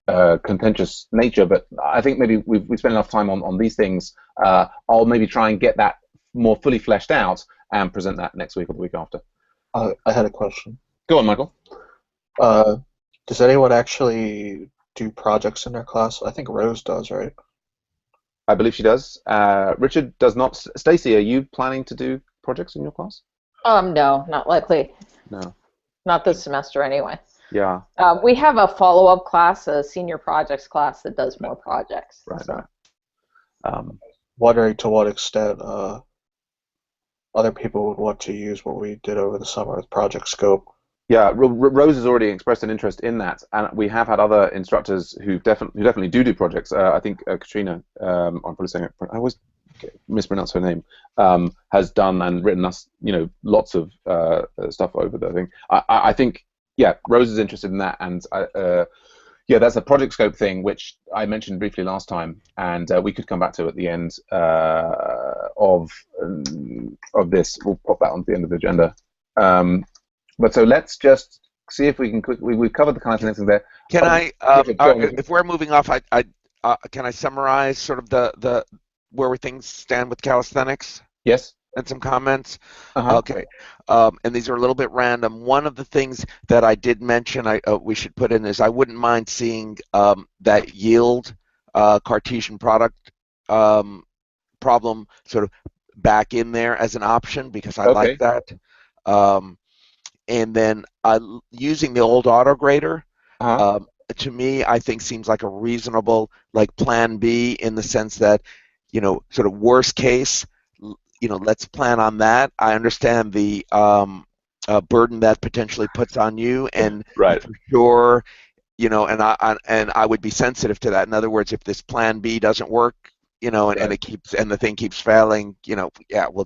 Speaker 1: contentious nature. But I think maybe we spent enough time on these things. I'll maybe try and get that more fully fleshed out and present that next week or the week after.
Speaker 4: I had a question.
Speaker 1: Go on, Michael.
Speaker 4: Does anyone actually do projects in their class? I think Rose does, right?
Speaker 1: I believe she does. Richard does not. Stacy, are you planning to do projects in your class?
Speaker 3: No, not likely.
Speaker 1: No.
Speaker 3: Not this semester anyway.
Speaker 1: Yeah.
Speaker 3: We have a follow-up class, a senior projects class that does more projects.
Speaker 1: Right.
Speaker 3: So.
Speaker 1: Right.
Speaker 4: Wondering to what extent other people would want to use what we did over the summer with Project Scope.
Speaker 1: Yeah, Rose has already expressed an interest in that, and we have had other instructors who definitely do projects. I think Katrina, I'm probably saying it, I always mispronounce her name, has done and written us, lots of stuff over the thing. I think, yeah, Rose is interested in that, and yeah, that's a Project Scope thing, which I mentioned briefly last time, and we could come back to at the end of this. We'll pop that on the end of the agenda. But so let's just see if we can quickly. We've covered the kinds of things there.
Speaker 2: Can if we're moving off, can I summarize sort of the where things stand with calisthenics?
Speaker 1: Yes.
Speaker 2: And some comments.
Speaker 1: Uh-huh.
Speaker 2: Okay. And these are a little bit random. One of the things that I did mention we should put in is I wouldn't mind seeing that yield Cartesian product problem sort of back in there as an option, because I like that. And then using the old AutoGrader, to me, I think seems like a reasonable plan B, in the sense that, sort of worst case, let's plan on that. I understand the burden that potentially puts on you, and
Speaker 1: right.
Speaker 2: For sure, and I would be sensitive to that. In other words, if this plan B doesn't work, and the thing keeps failing, yeah, we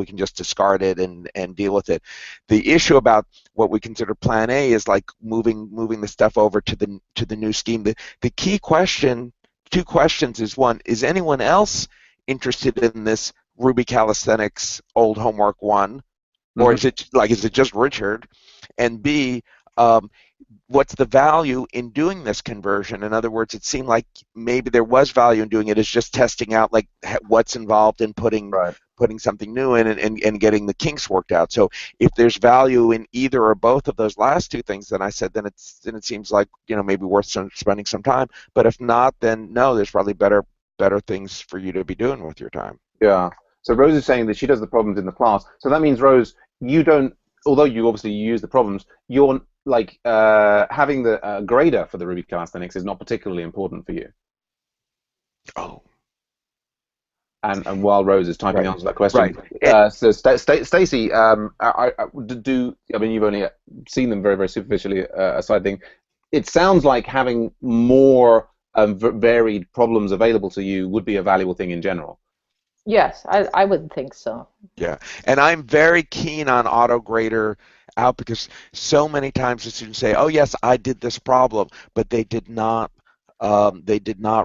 Speaker 2: can just discard it and deal with it. The issue about what we consider plan A is moving the stuff over to the new scheme. The key question, two questions, is one, is anyone else interested in this Ruby Calisthenics old homework one, or is it just Richard? And B, what's the value in doing this conversion? In other words, it seemed like maybe there was value in doing it. It's just testing out what's involved in putting something new in and getting the kinks worked out. So if there's value in either or both of those last two things, then I said then it seems like maybe worth spending some time. But if not, then no, there's probably better things for you to be doing with your time.
Speaker 1: Yeah. So Rose is saying that she does the problems in the class. So that means, Rose, you don't, although you obviously use the problems, you're having the grader for the Ruby Calisthenics is not particularly important for you.
Speaker 2: Oh.
Speaker 1: And while Rose is typing answer that question, so Stacy, you've only seen them very, very superficially, aside thing. It sounds like having more varied problems available to you would be a valuable thing in general.
Speaker 3: Yes, I would think so.
Speaker 2: Yeah, and I'm very keen on AutoGrader out, because so many times the students say, "Oh yes, I did this problem," but they did not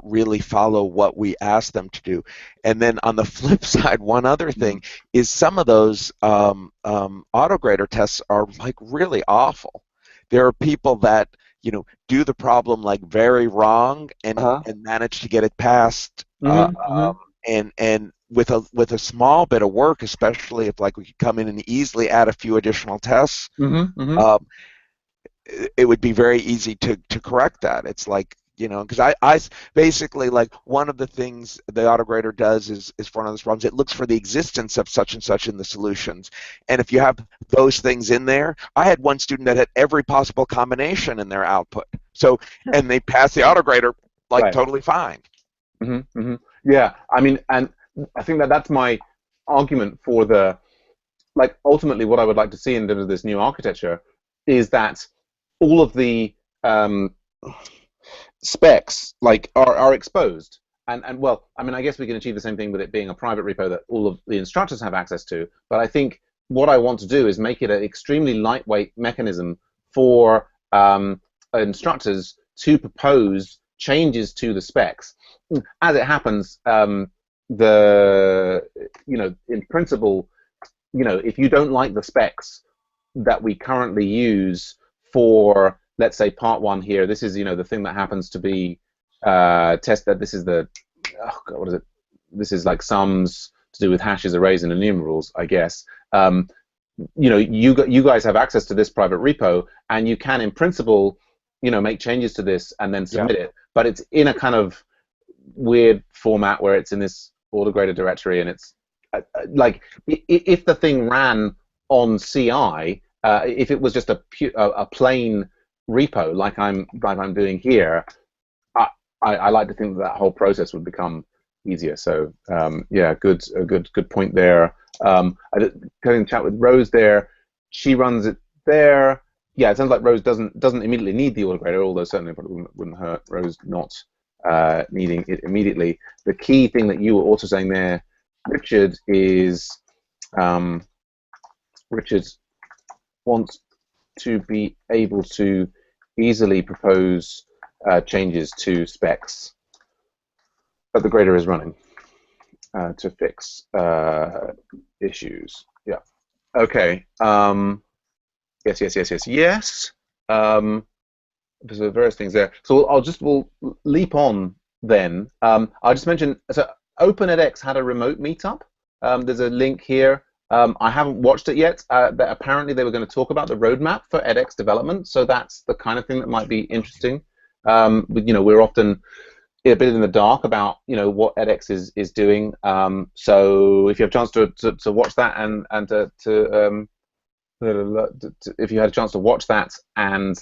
Speaker 2: really follow what we asked them to do. And then on the flip side, one other thing is some of those AutoGrader tests are really awful. There are people that do the problem very wrong and manage to get it passed, and with a small bit of work, especially if we could come in and easily add a few additional tests, it would be very easy to correct that. It's because I basically, one of the things the AutoGrader does is for one of those problems, it looks for the existence of such and such in the solutions. And if you have those things in there, I had one student that had every possible combination in their output. So, and they passed the AutoGrader totally fine.
Speaker 1: Yeah, I mean, and I think that's my argument for the, ultimately what I would like to see in terms of this new architecture is that all of the specs are exposed, and well, I mean, I guess we can achieve the same thing with it being a private repo that all of the instructors have access to, but I think what I want to do is make it an extremely lightweight mechanism for instructors to propose changes to the specs. As it happens, in principle, if you don't like the specs that we currently use for, let's say, part one here, this is the thing that happens to be test that this is the what is it? This is sums to do with hashes, arrays, and enumerals, I guess. You guys have access to this private repo, and you can, in principle, make changes to this and then submit it. But it's in a kind of weird format where it's in this AutoGrader directory, and it's like if the thing ran on CI, if it was just a plain repo like I'm doing here, I like to think that whole process would become easier. So yeah, a good point there. I did going to chat with Rose there. She runs it there. Yeah, it sounds like Rose doesn't immediately need the AutoGrader, although certainly probably wouldn't hurt Rose not needing it immediately. The key thing that you were also saying there, Richard, is Richard wants to be able to easily propose changes to specs that the grader is running to fix issues. Yeah. Okay. Yes. There's various things there. So we'll leap on then. I'll just mention, so OpenEdX had a remote meetup. There's a link here. I haven't watched it yet, but apparently they were going to talk about the roadmap for edX development, so that's the kind of thing that might be interesting. We're often a bit in the dark about what edX is doing. So if you have a chance to watch that and if you had a chance to watch that and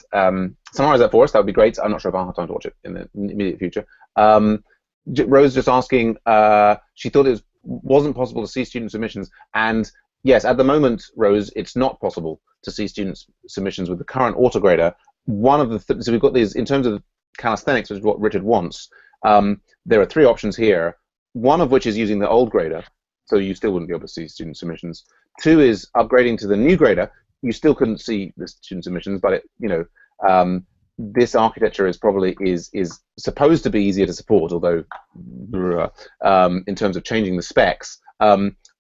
Speaker 1: summarize that for us, that would be great. I'm not sure if I'll have time to watch it in the immediate future. Rose just asking, she thought it wasn't possible to see student submissions, and yes, at the moment, Rose, it's not possible to see student submissions with the current AutoGrader. One of the so we've got these in terms of calisthenics, which is what Richard wants. There are three options here. One of which is using the old grader, so you still wouldn't be able to see student submissions. Two is upgrading to the new grader. You still couldn't see the student submissions, but this architecture is probably is supposed to be easier to support, although in terms of changing the specs.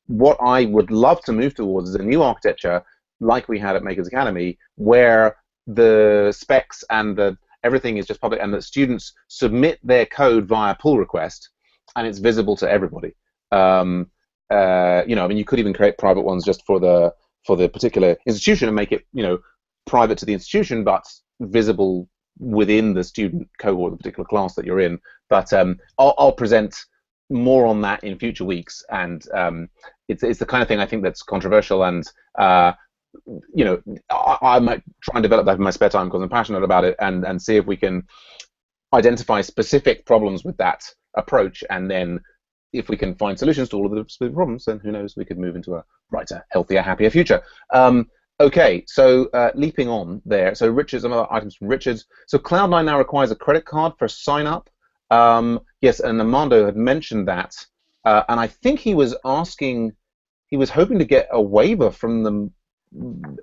Speaker 1: What I would love to move towards is a new architecture like we had at Makers Academy, where the specs and everything is just public, and that students submit their code via pull request, and it's visible to everybody. You could even create private ones just for the particular institution and make it private to the institution, but visible within the student cohort, the particular class that you're in. But I'll present more on that in future weeks, and it's the kind of thing I think that's controversial, and I might try and develop that in my spare time because I'm passionate about it, and see if we can identify specific problems with that approach, and then if we can find solutions to all of the specific problems, then who knows, we could move into a brighter, healthier, happier future. Okay, so leaping on there. So Richard, some other items from Richard. So Cloud9 now requires a credit card for sign up. Yes, and Armando had mentioned that, and I think he was hoping to get a waiver from them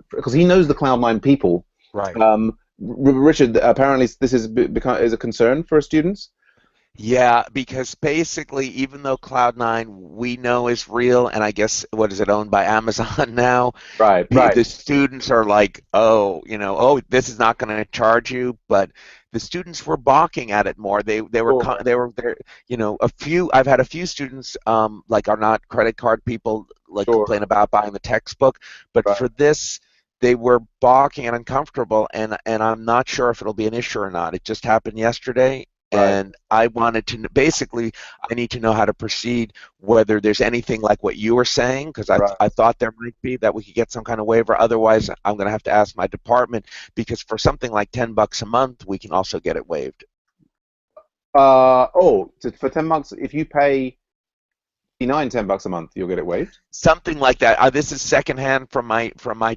Speaker 1: because he knows the Cloud9 people.
Speaker 2: Right.
Speaker 1: Richard, apparently this is a concern for students.
Speaker 2: Yeah, because basically, even though Cloud9 we know is real, and I guess what is it owned by Amazon now?
Speaker 1: Right.
Speaker 2: The students are like, this is not going to charge you, but the students were balking at it more. They were there. I've had a few students like are not credit card people complain about buying the textbook, but for this they were balking and uncomfortable, and I'm not sure if it'll be an issue or not. It just happened yesterday. And I wanted to basically, I need to know how to proceed, whether there's anything like what you were saying, because I thought there might be, that we could get some kind of waiver. Otherwise, I'm going to have to ask my department, because for something like $10 a month, we can also get it waived.
Speaker 1: For $10, if you pay $10 a month, you'll get it waived.
Speaker 2: Something like that. This is secondhand from my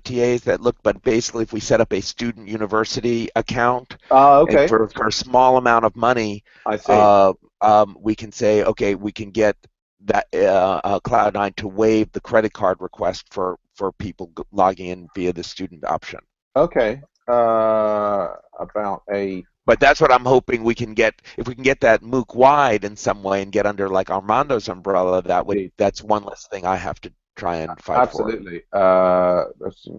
Speaker 2: TAs that look, but basically, if we set up a student university account, and for a small amount of money,
Speaker 1: I see.
Speaker 2: We can say, okay, we can get that Cloud9 to waive the credit card request for people logging in via the student option.
Speaker 1: Okay.
Speaker 2: But that's what I'm hoping we can get. If we can get that MOOC wide in some way and get under like Armando's umbrella, that's one less thing I have to try and fight for.
Speaker 1: Absolutely. For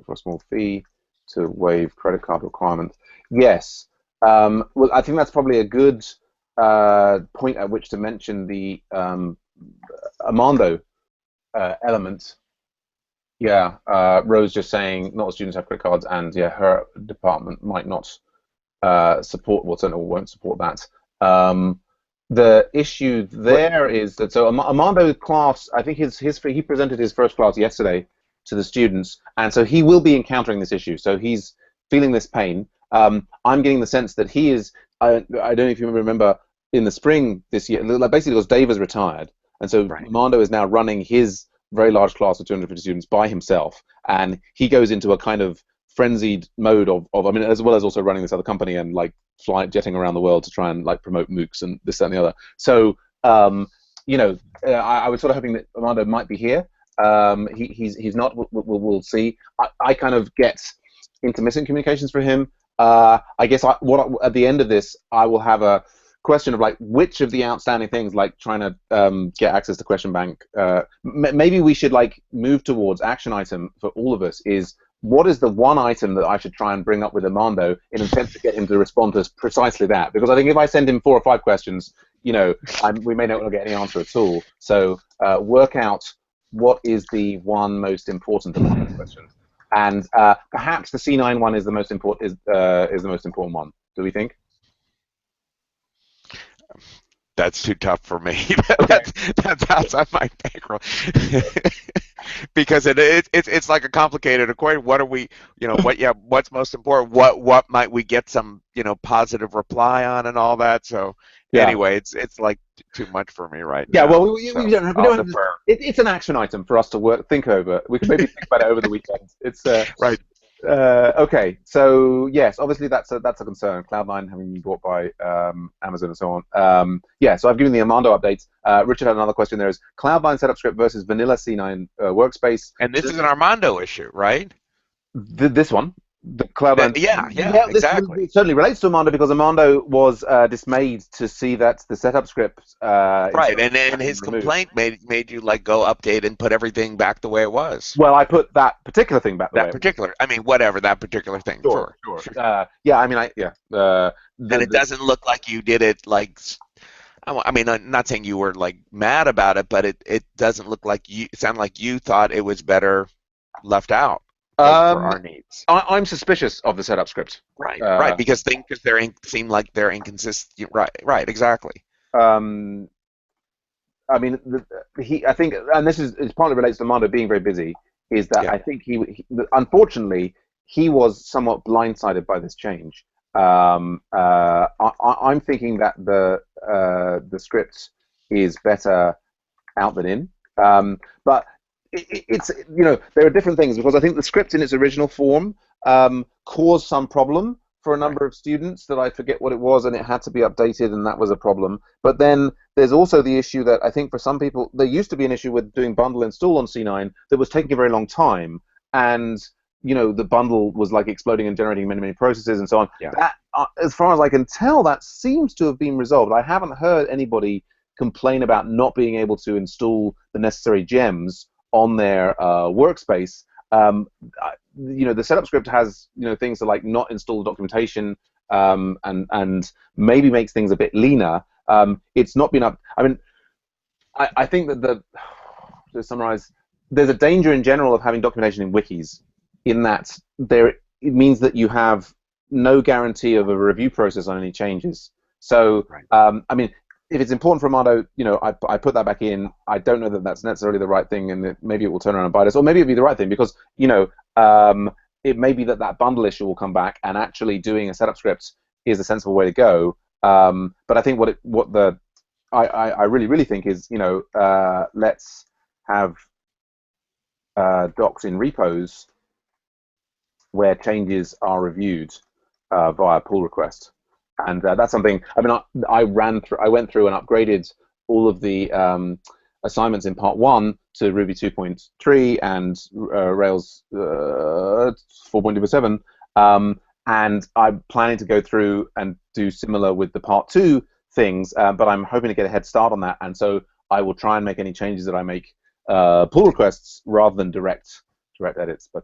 Speaker 1: a small fee to waive credit card requirements. Yes. Well, I think that's probably a good point at which to mention the Armando element. Yeah. Rose just saying not all students have credit cards, and yeah, her department might not support, certainly won't support that. the issue there is that Armando's class, I think he presented his first class yesterday to the students, and so he will be encountering this issue. So he's feeling this pain. I'm getting the sense that he is. I don't know if you remember in the spring this year, basically because Dave has retired, and so Armando is now running his very large class of 250 students by himself, and he goes into a kind of frenzied mode of I mean, as well as also running this other company and like jetting around the world to try and like promote MOOCs and this, that, and the other. So you know, I was sort of hoping that Armando might be here. He's not. We'll see. I kind of get intermittent communications for him. I guess at the end of this, I will have a question of like which of the outstanding things, like trying to get access to question bank. Maybe we should like move towards action item for all of us is what is the one item that I should try and bring up with Armando in an attempt to get him to respond to precisely that? Because I think if I send him 4 or 5 questions, you know, we may not get any answer at all. So work out what is the one most important of those questions, and perhaps the C9 one is the most important. Is the most important one? Do we think?
Speaker 2: That's too tough for me.
Speaker 1: Okay.
Speaker 2: That's outside my bankroll. Because it's like a complicated equation. What are we, you know, what's most important? What might we get some, you know, positive reply on and all that? So anyway, it's like too much for me right now.
Speaker 1: Yeah, well, we don't have it's an action item for us to think over. We can maybe think about it over the weekend. It's
Speaker 2: right.
Speaker 1: Okay, so yes, obviously that's a concern. Cloud9 having been bought by Amazon and so on. Yeah, so I've given the Armando updates. Richard had another question. There is Cloud9 setup script versus vanilla C9 workspace.
Speaker 2: And this is an Armando issue, right?
Speaker 1: This one. The Cloud9.
Speaker 2: Yeah, exactly.
Speaker 1: This certainly relates to Armando because Armando was dismayed to see that the setup script.
Speaker 2: Right, and his complaint made you like go update and put everything back the way it was.
Speaker 1: Well, I put that particular thing back the way.
Speaker 2: I mean, whatever that particular thing. Sure.
Speaker 1: Yeah, I mean,
Speaker 2: and it doesn't look like you did it like. I mean, I'm not saying you were like mad about it, but it doesn't look like you. It sounded like you thought it was better left out. For our needs.
Speaker 1: I'm suspicious of the setup script.
Speaker 2: Right, because seem like they're inconsistent. Right, exactly.
Speaker 1: I mean, I think, and this is partly relates to Armando being very busy. Is that I think unfortunately, he was somewhat blindsided by this change. I'm thinking that the script is better out than in, but. It's there are different things because I think the script in its original form caused some problem for a number of students that I forget what it was, and it had to be updated, and that was a problem. But then there's also the issue that I think for some people there used to be an issue with doing bundle install on C9 that was taking a very long time, and the bundle was like exploding and generating many processes and so on.
Speaker 2: Yeah.
Speaker 1: That, as far as I can tell, that seems to have been resolved. I haven't heard anybody complain about not being able to install the necessary gems on their workspace. The setup script has things to like not install the documentation and maybe makes things a bit leaner. It's not been up. I mean, I think that to summarize, there's a danger in general of having documentation in wikis, in that it means that you have no guarantee of a review process on any changes. So I mean, if it's important for Armando, I put that back in. I don't know that that's necessarily the right thing, and maybe it will turn around and bite us, or maybe it'll be the right thing because it may be that bundle issue will come back, and actually doing a setup script is a sensible way to go. But I think I really think is let's have docs in repos where changes are reviewed via pull request. And that's something. I mean, I went through and upgraded all of the assignments in Part 1 to Ruby 2.3 and Rails 4.27, and I'm planning to go through and do similar with the Part 2 things. But I'm hoping to get a head start on that, and so I will try and make any changes that I make pull requests rather than direct edits. But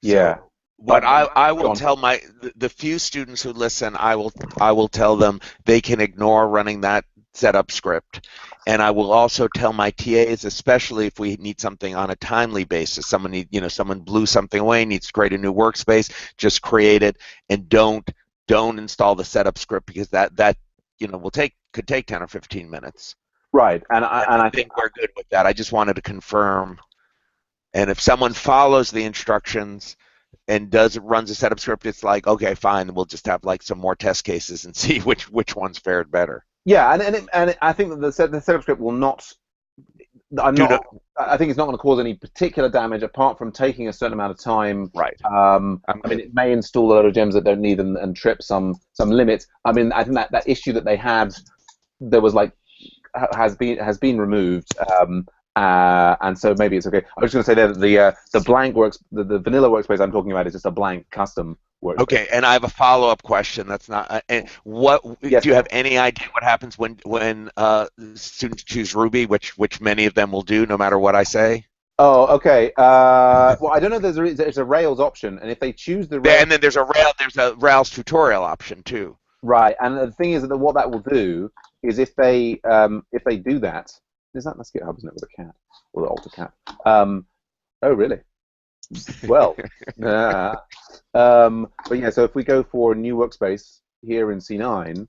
Speaker 1: yeah.
Speaker 2: But I will tell the few students who listen, I will tell them they can ignore running that setup script, and I will also tell my TAs, especially if we need something on a timely basis. Someone blew something away, needs to create a new workspace, just create it, and don't install the setup script because that could take 10 or 15 minutes.
Speaker 1: Right, and
Speaker 2: I think we're good with that. I just wanted to confirm. And if someone follows the instructions and runs a setup script, it's like, okay, fine, we'll just have like some more test cases and see which ones fared better.
Speaker 1: Yeah, and I think that the setup script will not. I think it's not going to cause any particular damage apart from taking a certain amount of time.
Speaker 2: Right.
Speaker 1: I mean, it may install a lot of gems that don't need and trip some limits. I mean, I think that issue that they had, there was like, has been removed. And so maybe it's okay. I was just going to say that the blank the vanilla workspace I'm talking about is just a blank custom workspace.
Speaker 2: Okay, and I have a follow-up question. That's not. Do you have any idea what happens when students choose Ruby, which many of them will do, no matter what I say?
Speaker 1: Oh, okay. Well, I don't know. There's a Rails option, and if they choose the Rails,
Speaker 2: and then there's a Rails tutorial option too.
Speaker 1: Right, and the thing is that what that will do is if they do that. That's GitHub, isn't it, with a cat or the alter cat? Oh, really? Well, but yeah. So if we go for new workspace here in C9,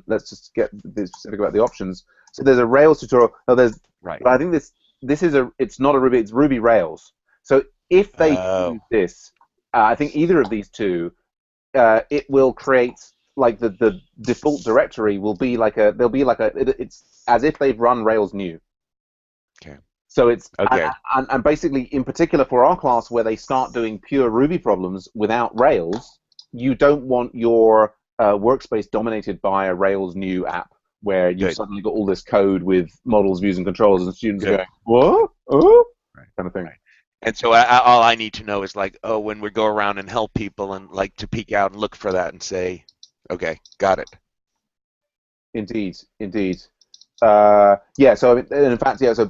Speaker 1: let's just get specific about the options. So there's a Rails tutorial. No, there's right. But I think this is it's not a Ruby. It's Ruby Rails. So if they use this, I think either of these two, it will create. Like the default directory will be it's as if they've run Rails new.
Speaker 2: Okay.
Speaker 1: So it's okay. And basically, in particular for our class, where they start doing pure Ruby problems without Rails, you don't want your workspace dominated by a Rails new app where you've suddenly got all this code with models, views, and controls, and students are going, what? Oh, right. Kind of thing.
Speaker 2: Right. And so all I need to know is like, when we go around and help people and like to peek out and look for that and say. Okay, got it.
Speaker 1: Indeed. Yeah. So in fact, yeah. So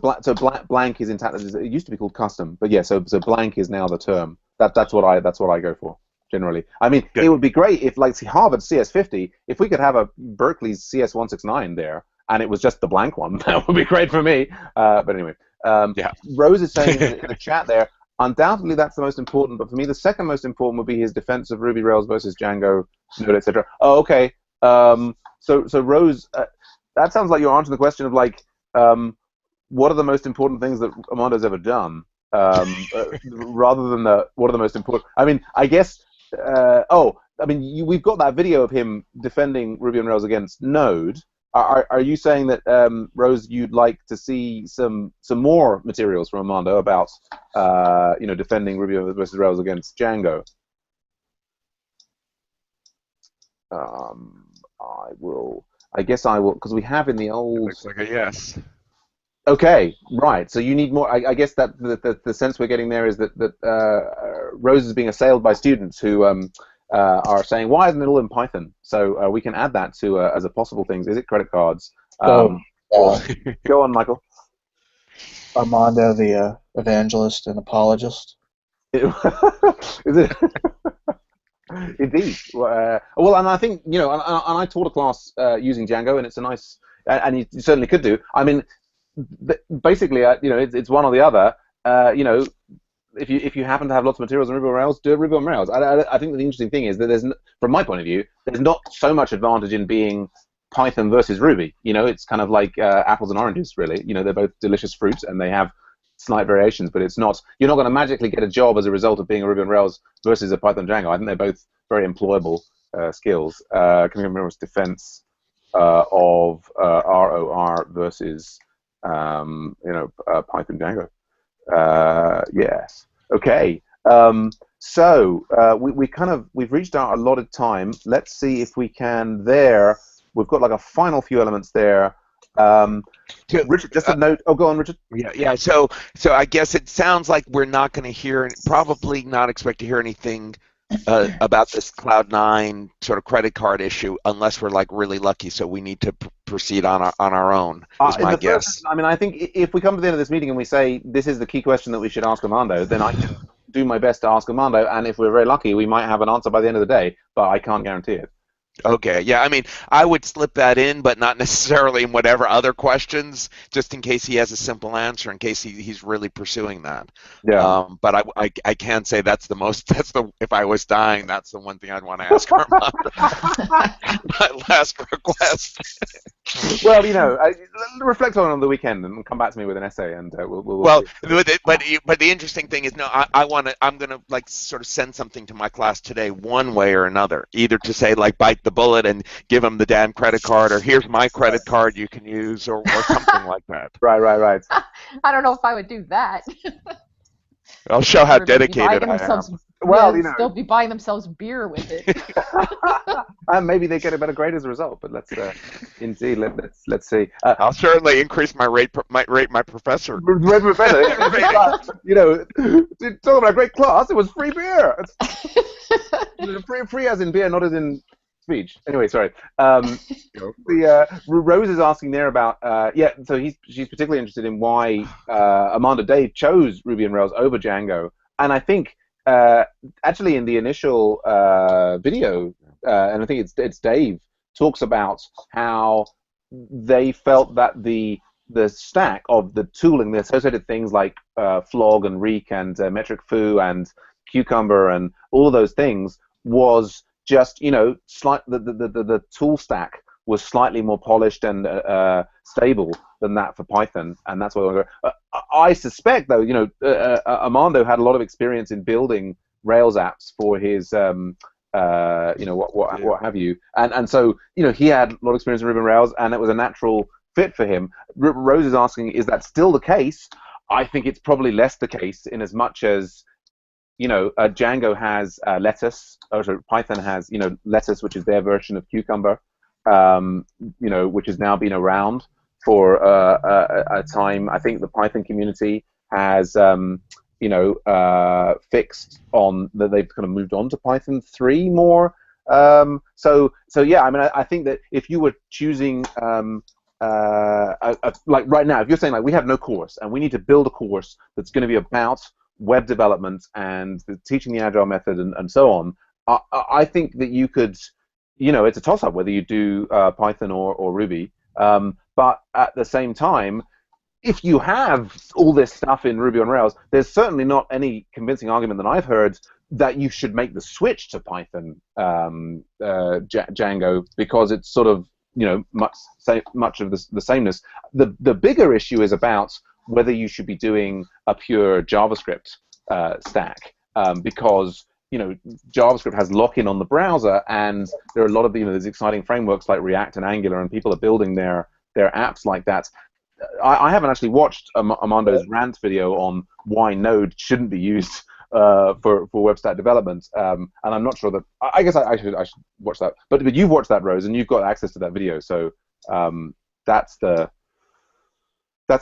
Speaker 1: blank is intact. It used to be called custom, but yeah. So blank is now the term. That's what I go for generally. I mean, It would be great if like Harvard CS50, if we could have a Berkeley's CS169 there, and it was just the blank one. That would be great for me. But anyway,
Speaker 2: yeah.
Speaker 1: Rose is saying in the chat there. Undoubtedly, that's the most important. But for me, the second most important would be his defense of Ruby Rails versus Django, Node, etc. Oh, okay. So Rose, that sounds like you're answering the question of like, what are the most important things that Armando's ever done, rather than what are the most important. I mean, I guess. We've got that video of him defending Ruby on Rails against Node. Are you saying that, Rose, you'd like to see some more materials from Armando about defending Ruby versus Rails against Django? I guess I will, because we have in the old.
Speaker 2: Looks like a yes.
Speaker 1: Okay, right. So you need more. I guess that the sense we're getting there is that Rose is being assailed by students who are saying, why isn't it all in Python? So we can add that to as a possible thing. Is it credit cards? Go on, Michael.
Speaker 4: Armando, the evangelist and apologist.
Speaker 1: Is it? Indeed. Well, and I think, and I taught a class using Django, and it's a nice, and you certainly could do. I mean, basically, it's one or the other. If you happen to have lots of materials on Ruby on Rails, do it Ruby on Rails. I think the interesting thing is that from my point of view, there's not so much advantage in being Python versus Ruby. It's kind of like apples and oranges, really. They're both delicious fruits, and they have slight variations, but it's not. You're not going to magically get a job as a result of being a Ruby on Rails versus a Python Django. I think they're both very employable skills. Can you remember what's defense of ROR versus Python Django? Yes. Okay. So we've reached our allotted time. Let's see if we can there. We've got like a final few elements there. Richard, just a note. Oh, go on, Richard.
Speaker 2: Yeah. So I guess it sounds like we're not going to probably not expect to hear anything about this Cloud9 sort of credit card issue unless we're like really lucky. So we need to proceed on our own. Is my guess.
Speaker 1: I think if we come to the end of this meeting and we say this is the key question that we should ask Armando, then I can do my best to ask Armando, and if we're very lucky, we might have an answer by the end of the day. But I can't guarantee it.
Speaker 2: Okay, yeah, I mean, I would slip that in, but not necessarily in whatever other questions, just in case he has a simple answer, in case he's really pursuing that.
Speaker 1: Yeah.
Speaker 2: But I can say that's the most, if I was dying, that's the one thing I'd want to ask Armando. My last request.
Speaker 1: Well, reflect on it on the weekend and come back to me with an essay, and we'll
Speaker 2: Well,
Speaker 1: see.
Speaker 2: but the interesting thing is, no, I'm gonna like sort of send something to my class today, one way or another, either to say like bite the bullet and give them the damn credit card, or here's my credit card you can use, or something like that.
Speaker 1: Right.
Speaker 3: I don't know if I would do that.
Speaker 2: I'll show how
Speaker 3: Everybody be buying
Speaker 2: dedicated I am.
Speaker 3: themselves,
Speaker 1: Well,
Speaker 3: they'll be buying themselves beer with it.
Speaker 1: And maybe they get a better grade as a result. But let's indeed let's see.
Speaker 2: I'll certainly increase my rate my professor.
Speaker 1: Red Professor, talking about a great class, it was free beer. Free as in beer, not as in speech. Anyway, sorry. Rose is asking there about so she's particularly interested in why Amanda Dave chose Ruby on Rails over Django, and I think actually in the initial video, and I think it's Dave talks about how they felt that the stack of the tooling, the associated things like Flog and Reek and Metric Foo and Cucumber and all of those things was just the tool stack was slightly more polished and stable than that for Python, and that's why I suspect though Armando had a lot of experience in building Rails apps for his what have you, and so he had a lot of experience in Ruby on Rails, and it was a natural fit for him. Rose is asking, is that still the case? I think it's probably less the case in as much as Django has Lettuce, or sorry, Python has Lettuce, which is their version of Cucumber, which has now been around for a time. I think the Python community has fixed on that, they've kind of moved on to Python 3 more. So yeah, I mean, I think that if you were choosing like right now, if you're saying like we have no course and we need to build a course that's going to be about web development and teaching the agile method and so on, I think that you could, it's a toss-up whether you do Python or Ruby. But at the same time, if you have all this stuff in Ruby on Rails, there's certainly not any convincing argument that I've heard that you should make the switch to Python Django, because it's sort of much of the sameness. The bigger issue is about whether you should be doing a pure JavaScript stack, because JavaScript has lock-in on the browser, and there are a lot of these exciting frameworks like React and Angular, and people are building their apps like that. I haven't actually watched Armando's rant video on why Node shouldn't be used for web stack development, and I'm not sure that. I guess I should watch that. But you've watched that, Rose, and you've got access to that video, so that's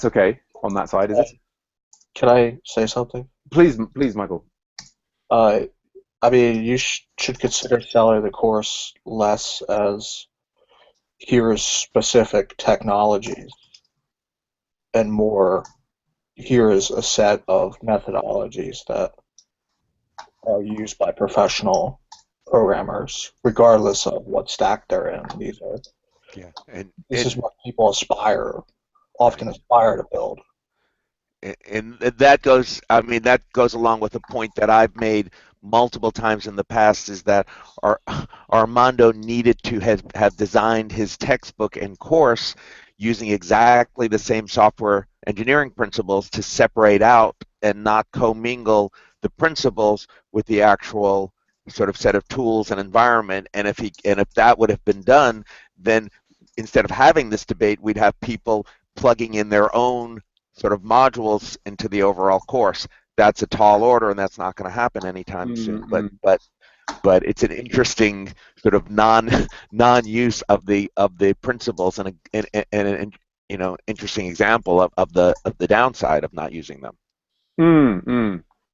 Speaker 1: okay on that side, is it?
Speaker 4: Can I say something?
Speaker 1: Please, Michael.
Speaker 4: I mean, you should consider selling the course less as here's specific technologies, and more here is a set of methodologies that are used by professional programmers, regardless of what stack they're in. This is what people often aspire to build.
Speaker 2: And that goes along with a point that I've made multiple times in the past, is that Armando needed to have designed his textbook and course using exactly the same software engineering principles to separate out and not commingle the principles with the actual sort of set of tools and environment. And if that would have been done, then instead of having this debate, we'd have people plugging in their own sort of modules into the overall course. That's a tall order, and that's not going to happen anytime soon. But it's an interesting sort of non-use of the principles, and an interesting example of the downside of not using them.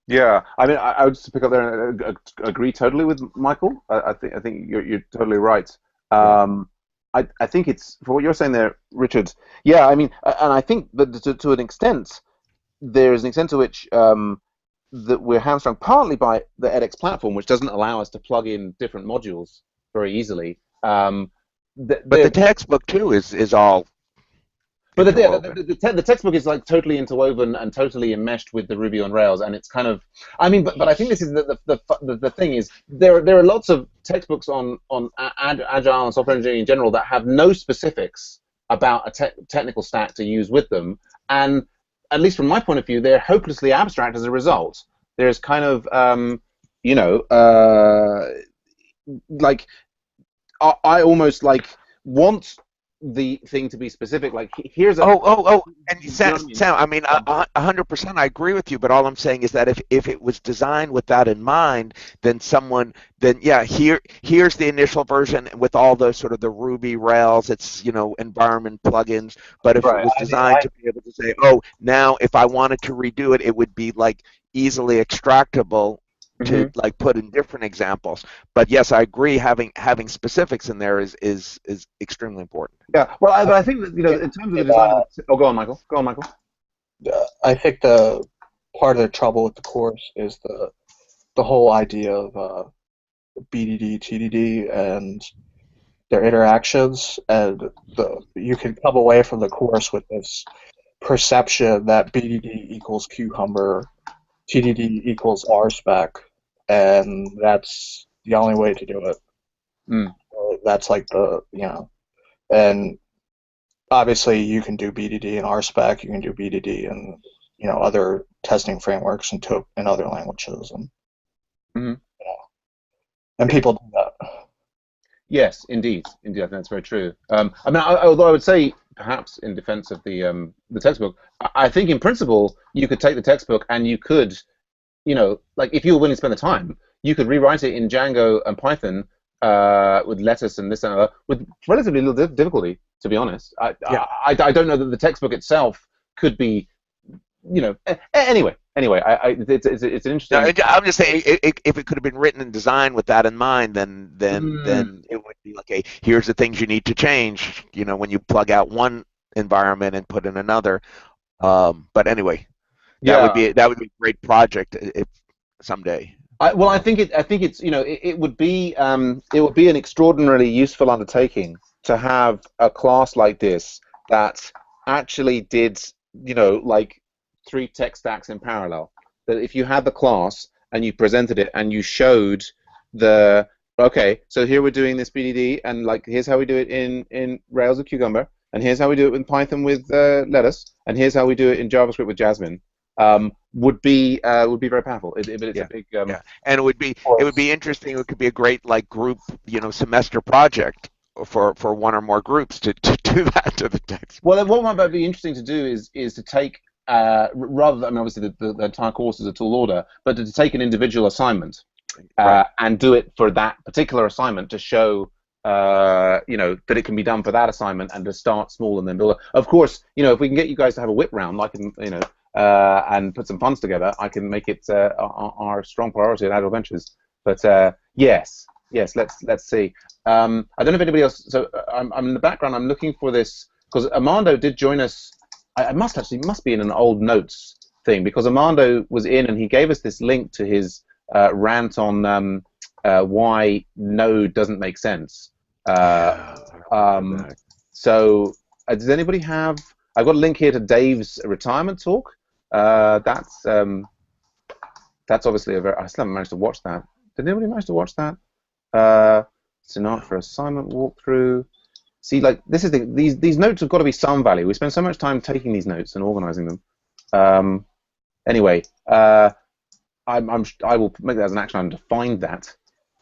Speaker 1: Yeah, I mean, I would just pick up there and agree totally with Michael. I think you're totally right. I think it's, for what you're saying there, Richard. Yeah, I mean, and I think that to an extent, there's an extent to which that we're hamstrung partly by the edX platform, which doesn't allow us to plug in different modules very easily.
Speaker 2: But the textbook too is all.
Speaker 1: But the textbook is like totally interwoven and totally enmeshed with the Ruby on Rails, and it's kind of, I mean, but I think this is the thing is there are lots of textbooks on agile and software engineering in general that have no specifics about a technical stack to use with them, and at least from my point of view, they're hopelessly abstract as a result. There's kind of like I almost like want the thing to be specific. Like here's a
Speaker 2: and Sam, I mean, 100% I agree with you, but all I'm saying is that if it was designed with that in mind, then yeah, here's the initial version with all the sort of the Ruby Rails, it's environment plugins. But if it was designed to be able to say, oh, now if I wanted to redo it, it would be like easily extractable to like put in different examples. But yes, I agree, having specifics in there is extremely important.
Speaker 1: Yeah, well, I think that in terms of the design of the, go on, Michael.
Speaker 4: I think the part of the trouble with the course is the whole idea of BDD, TDD, and their interactions, and you can come away from the course with this perception that BDD equals Cucumber, TDD equals RSpec, and that's the only way to do it. That's like and obviously you can do BDD and RSpec, you can do BDD and other testing frameworks and other languages, and and people do that.
Speaker 1: Yes, indeed, I think that's very true. I mean, although I would say, perhaps in defense of the textbook, I think in principle you could take the textbook and you could, like if you were willing to spend the time, you could rewrite it in Django and Python with lettuce and this and that with relatively little difficulty. To be honest, I don't know that the textbook itself could be, Anyway, it's an interesting.
Speaker 2: No, I'm just saying, if it could have been written and designed with that in mind, then it would be like, okay, here's the things you need to change. When you plug out one environment and put in another. But anyway, that would be a great project if someday.
Speaker 1: I think it's it would be an extraordinarily useful undertaking to have a class like this that actually did like 3 tech stacks in parallel. That if you had the class and you presented it and you showed okay, so here we're doing this BDD, and like here's how we do it in Rails with Cucumber, and here's how we do it with Python with Lettuce, and here's how we do it in JavaScript with Jasmine. Would be very powerful. It's a big
Speaker 2: and it would be interesting. It could be a great like group semester project for one or more groups to do that to the text.
Speaker 1: Well, what might be interesting to do is to take rather than, I mean, obviously the entire course is a tall order, but to take an individual assignment and do it for that particular assignment to show that it can be done for that assignment, and to start small and then build. Of course, if we can get you guys to have a whip round, like and put some funds together, I can make it our strong priority at Agile Ventures. But yes, let's see. I don't know if anybody else. So I'm in the background. I'm looking for this because Armando did join us. I must be in an old notes thing, because Armando was in and he gave us this link to his rant on why Node doesn't make sense. So does anybody have? I've got a link here to Dave's retirement talk. That's obviously I still haven't managed to watch that. Did anybody manage to watch that? Sinatra assignment walkthrough. See, like this is these notes have got to be some value. We spend so much time taking these notes and organizing them. Anyway, I will make that as an action item to find that.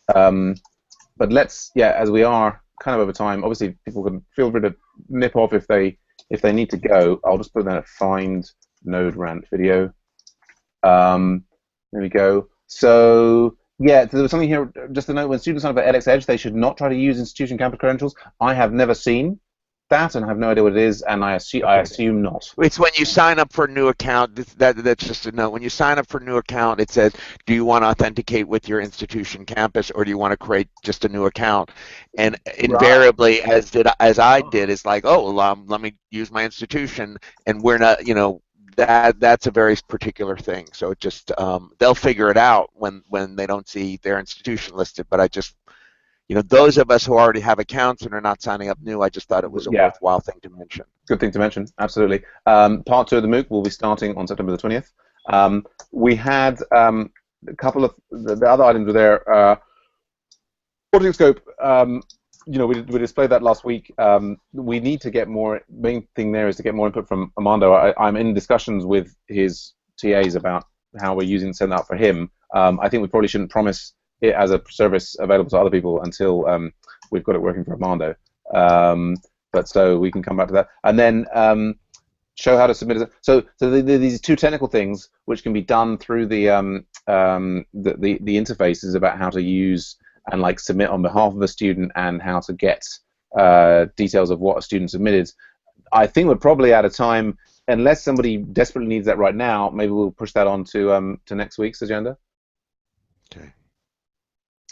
Speaker 1: But let's, as we are kind of over time, obviously people can feel free to nip off if they need to go. I'll just put that find Node rant video. There we go. So there was something here, just a note, when students sign up for edX Edge, they should not try to use institution campus credentials. I have never seen that and have no idea what it is, and I assume not.
Speaker 2: It's when you sign up for a new account. That's just a note. When you sign up for a new account, it says, do you want to authenticate with your institution campus, or do you want to create just a new account? And invariably, as I did, it's like, oh, well, let me use my institution, and we're not, that's a very particular thing. So it just they'll figure it out when they don't see their institution listed. But I just those of us who already have accounts and are not signing up new, I just thought it was a worthwhile thing to mention.
Speaker 1: Good thing to mention, absolutely. Part 2 of the MOOC will be starting on September the 20th. We had a couple of the other items were there. AutoScope, we displayed that last week. We need to get more. Main thing there is to get more input from Armando. I'm in discussions with his TAs about how we're send that for him. I think we probably shouldn't promise it as a service available to other people until we've got it working for Armando. But so we can come back to that, and then show how to submit it. So these 2 technical things which can be done through the interfaces about how to use and like submit on behalf of a student and how to get details of what a student submitted. I think we're probably out of time. Unless somebody desperately needs that right now, maybe we'll push that on to next week's agenda.
Speaker 2: Okay.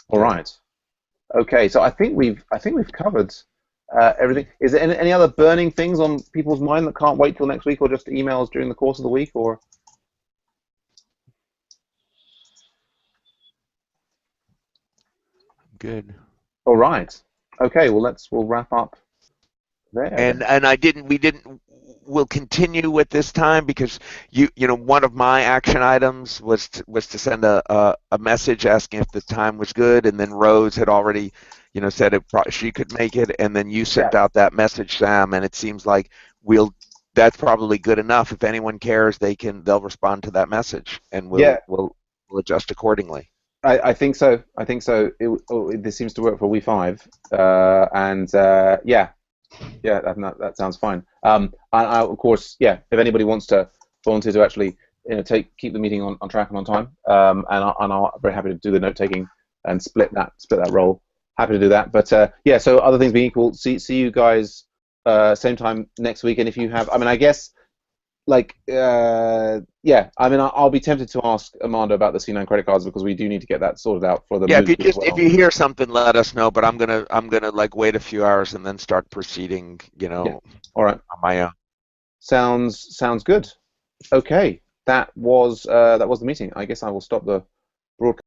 Speaker 1: All right. Okay. So I think we've covered everything. Is there any other burning things on people's mind that can't wait till next week, or just emails during the course of the week, or?
Speaker 2: Good.
Speaker 1: All right. Okay. Well, we'll wrap up there.
Speaker 2: And we'll continue with this time because one of my action items was to send a message asking if the time was good, and then Rose had already said she could make it, and then you sent out that message, Sam, and it seems like that's probably good enough. If anyone cares, they'll respond to that message, and we'll adjust accordingly.
Speaker 1: I think so. This seems to work for We5, and that sounds fine. Of course, if anybody wants to volunteer to actually keep the meeting on track and on time, and I'm very happy to do the note taking and split that role. Happy to do that. But so other things being equal, see you guys same time next week. And if you have, I guess. I'll be tempted to ask Armando about the C9 credit cards because we do need to get that sorted out for the MOOC as well.
Speaker 2: If you hear something, let us know. But I'm gonna wait a few hours and then start proceeding.
Speaker 1: All right.
Speaker 2: On my own.
Speaker 1: Sounds good. Okay, that was the meeting. I guess I will stop the broadcast.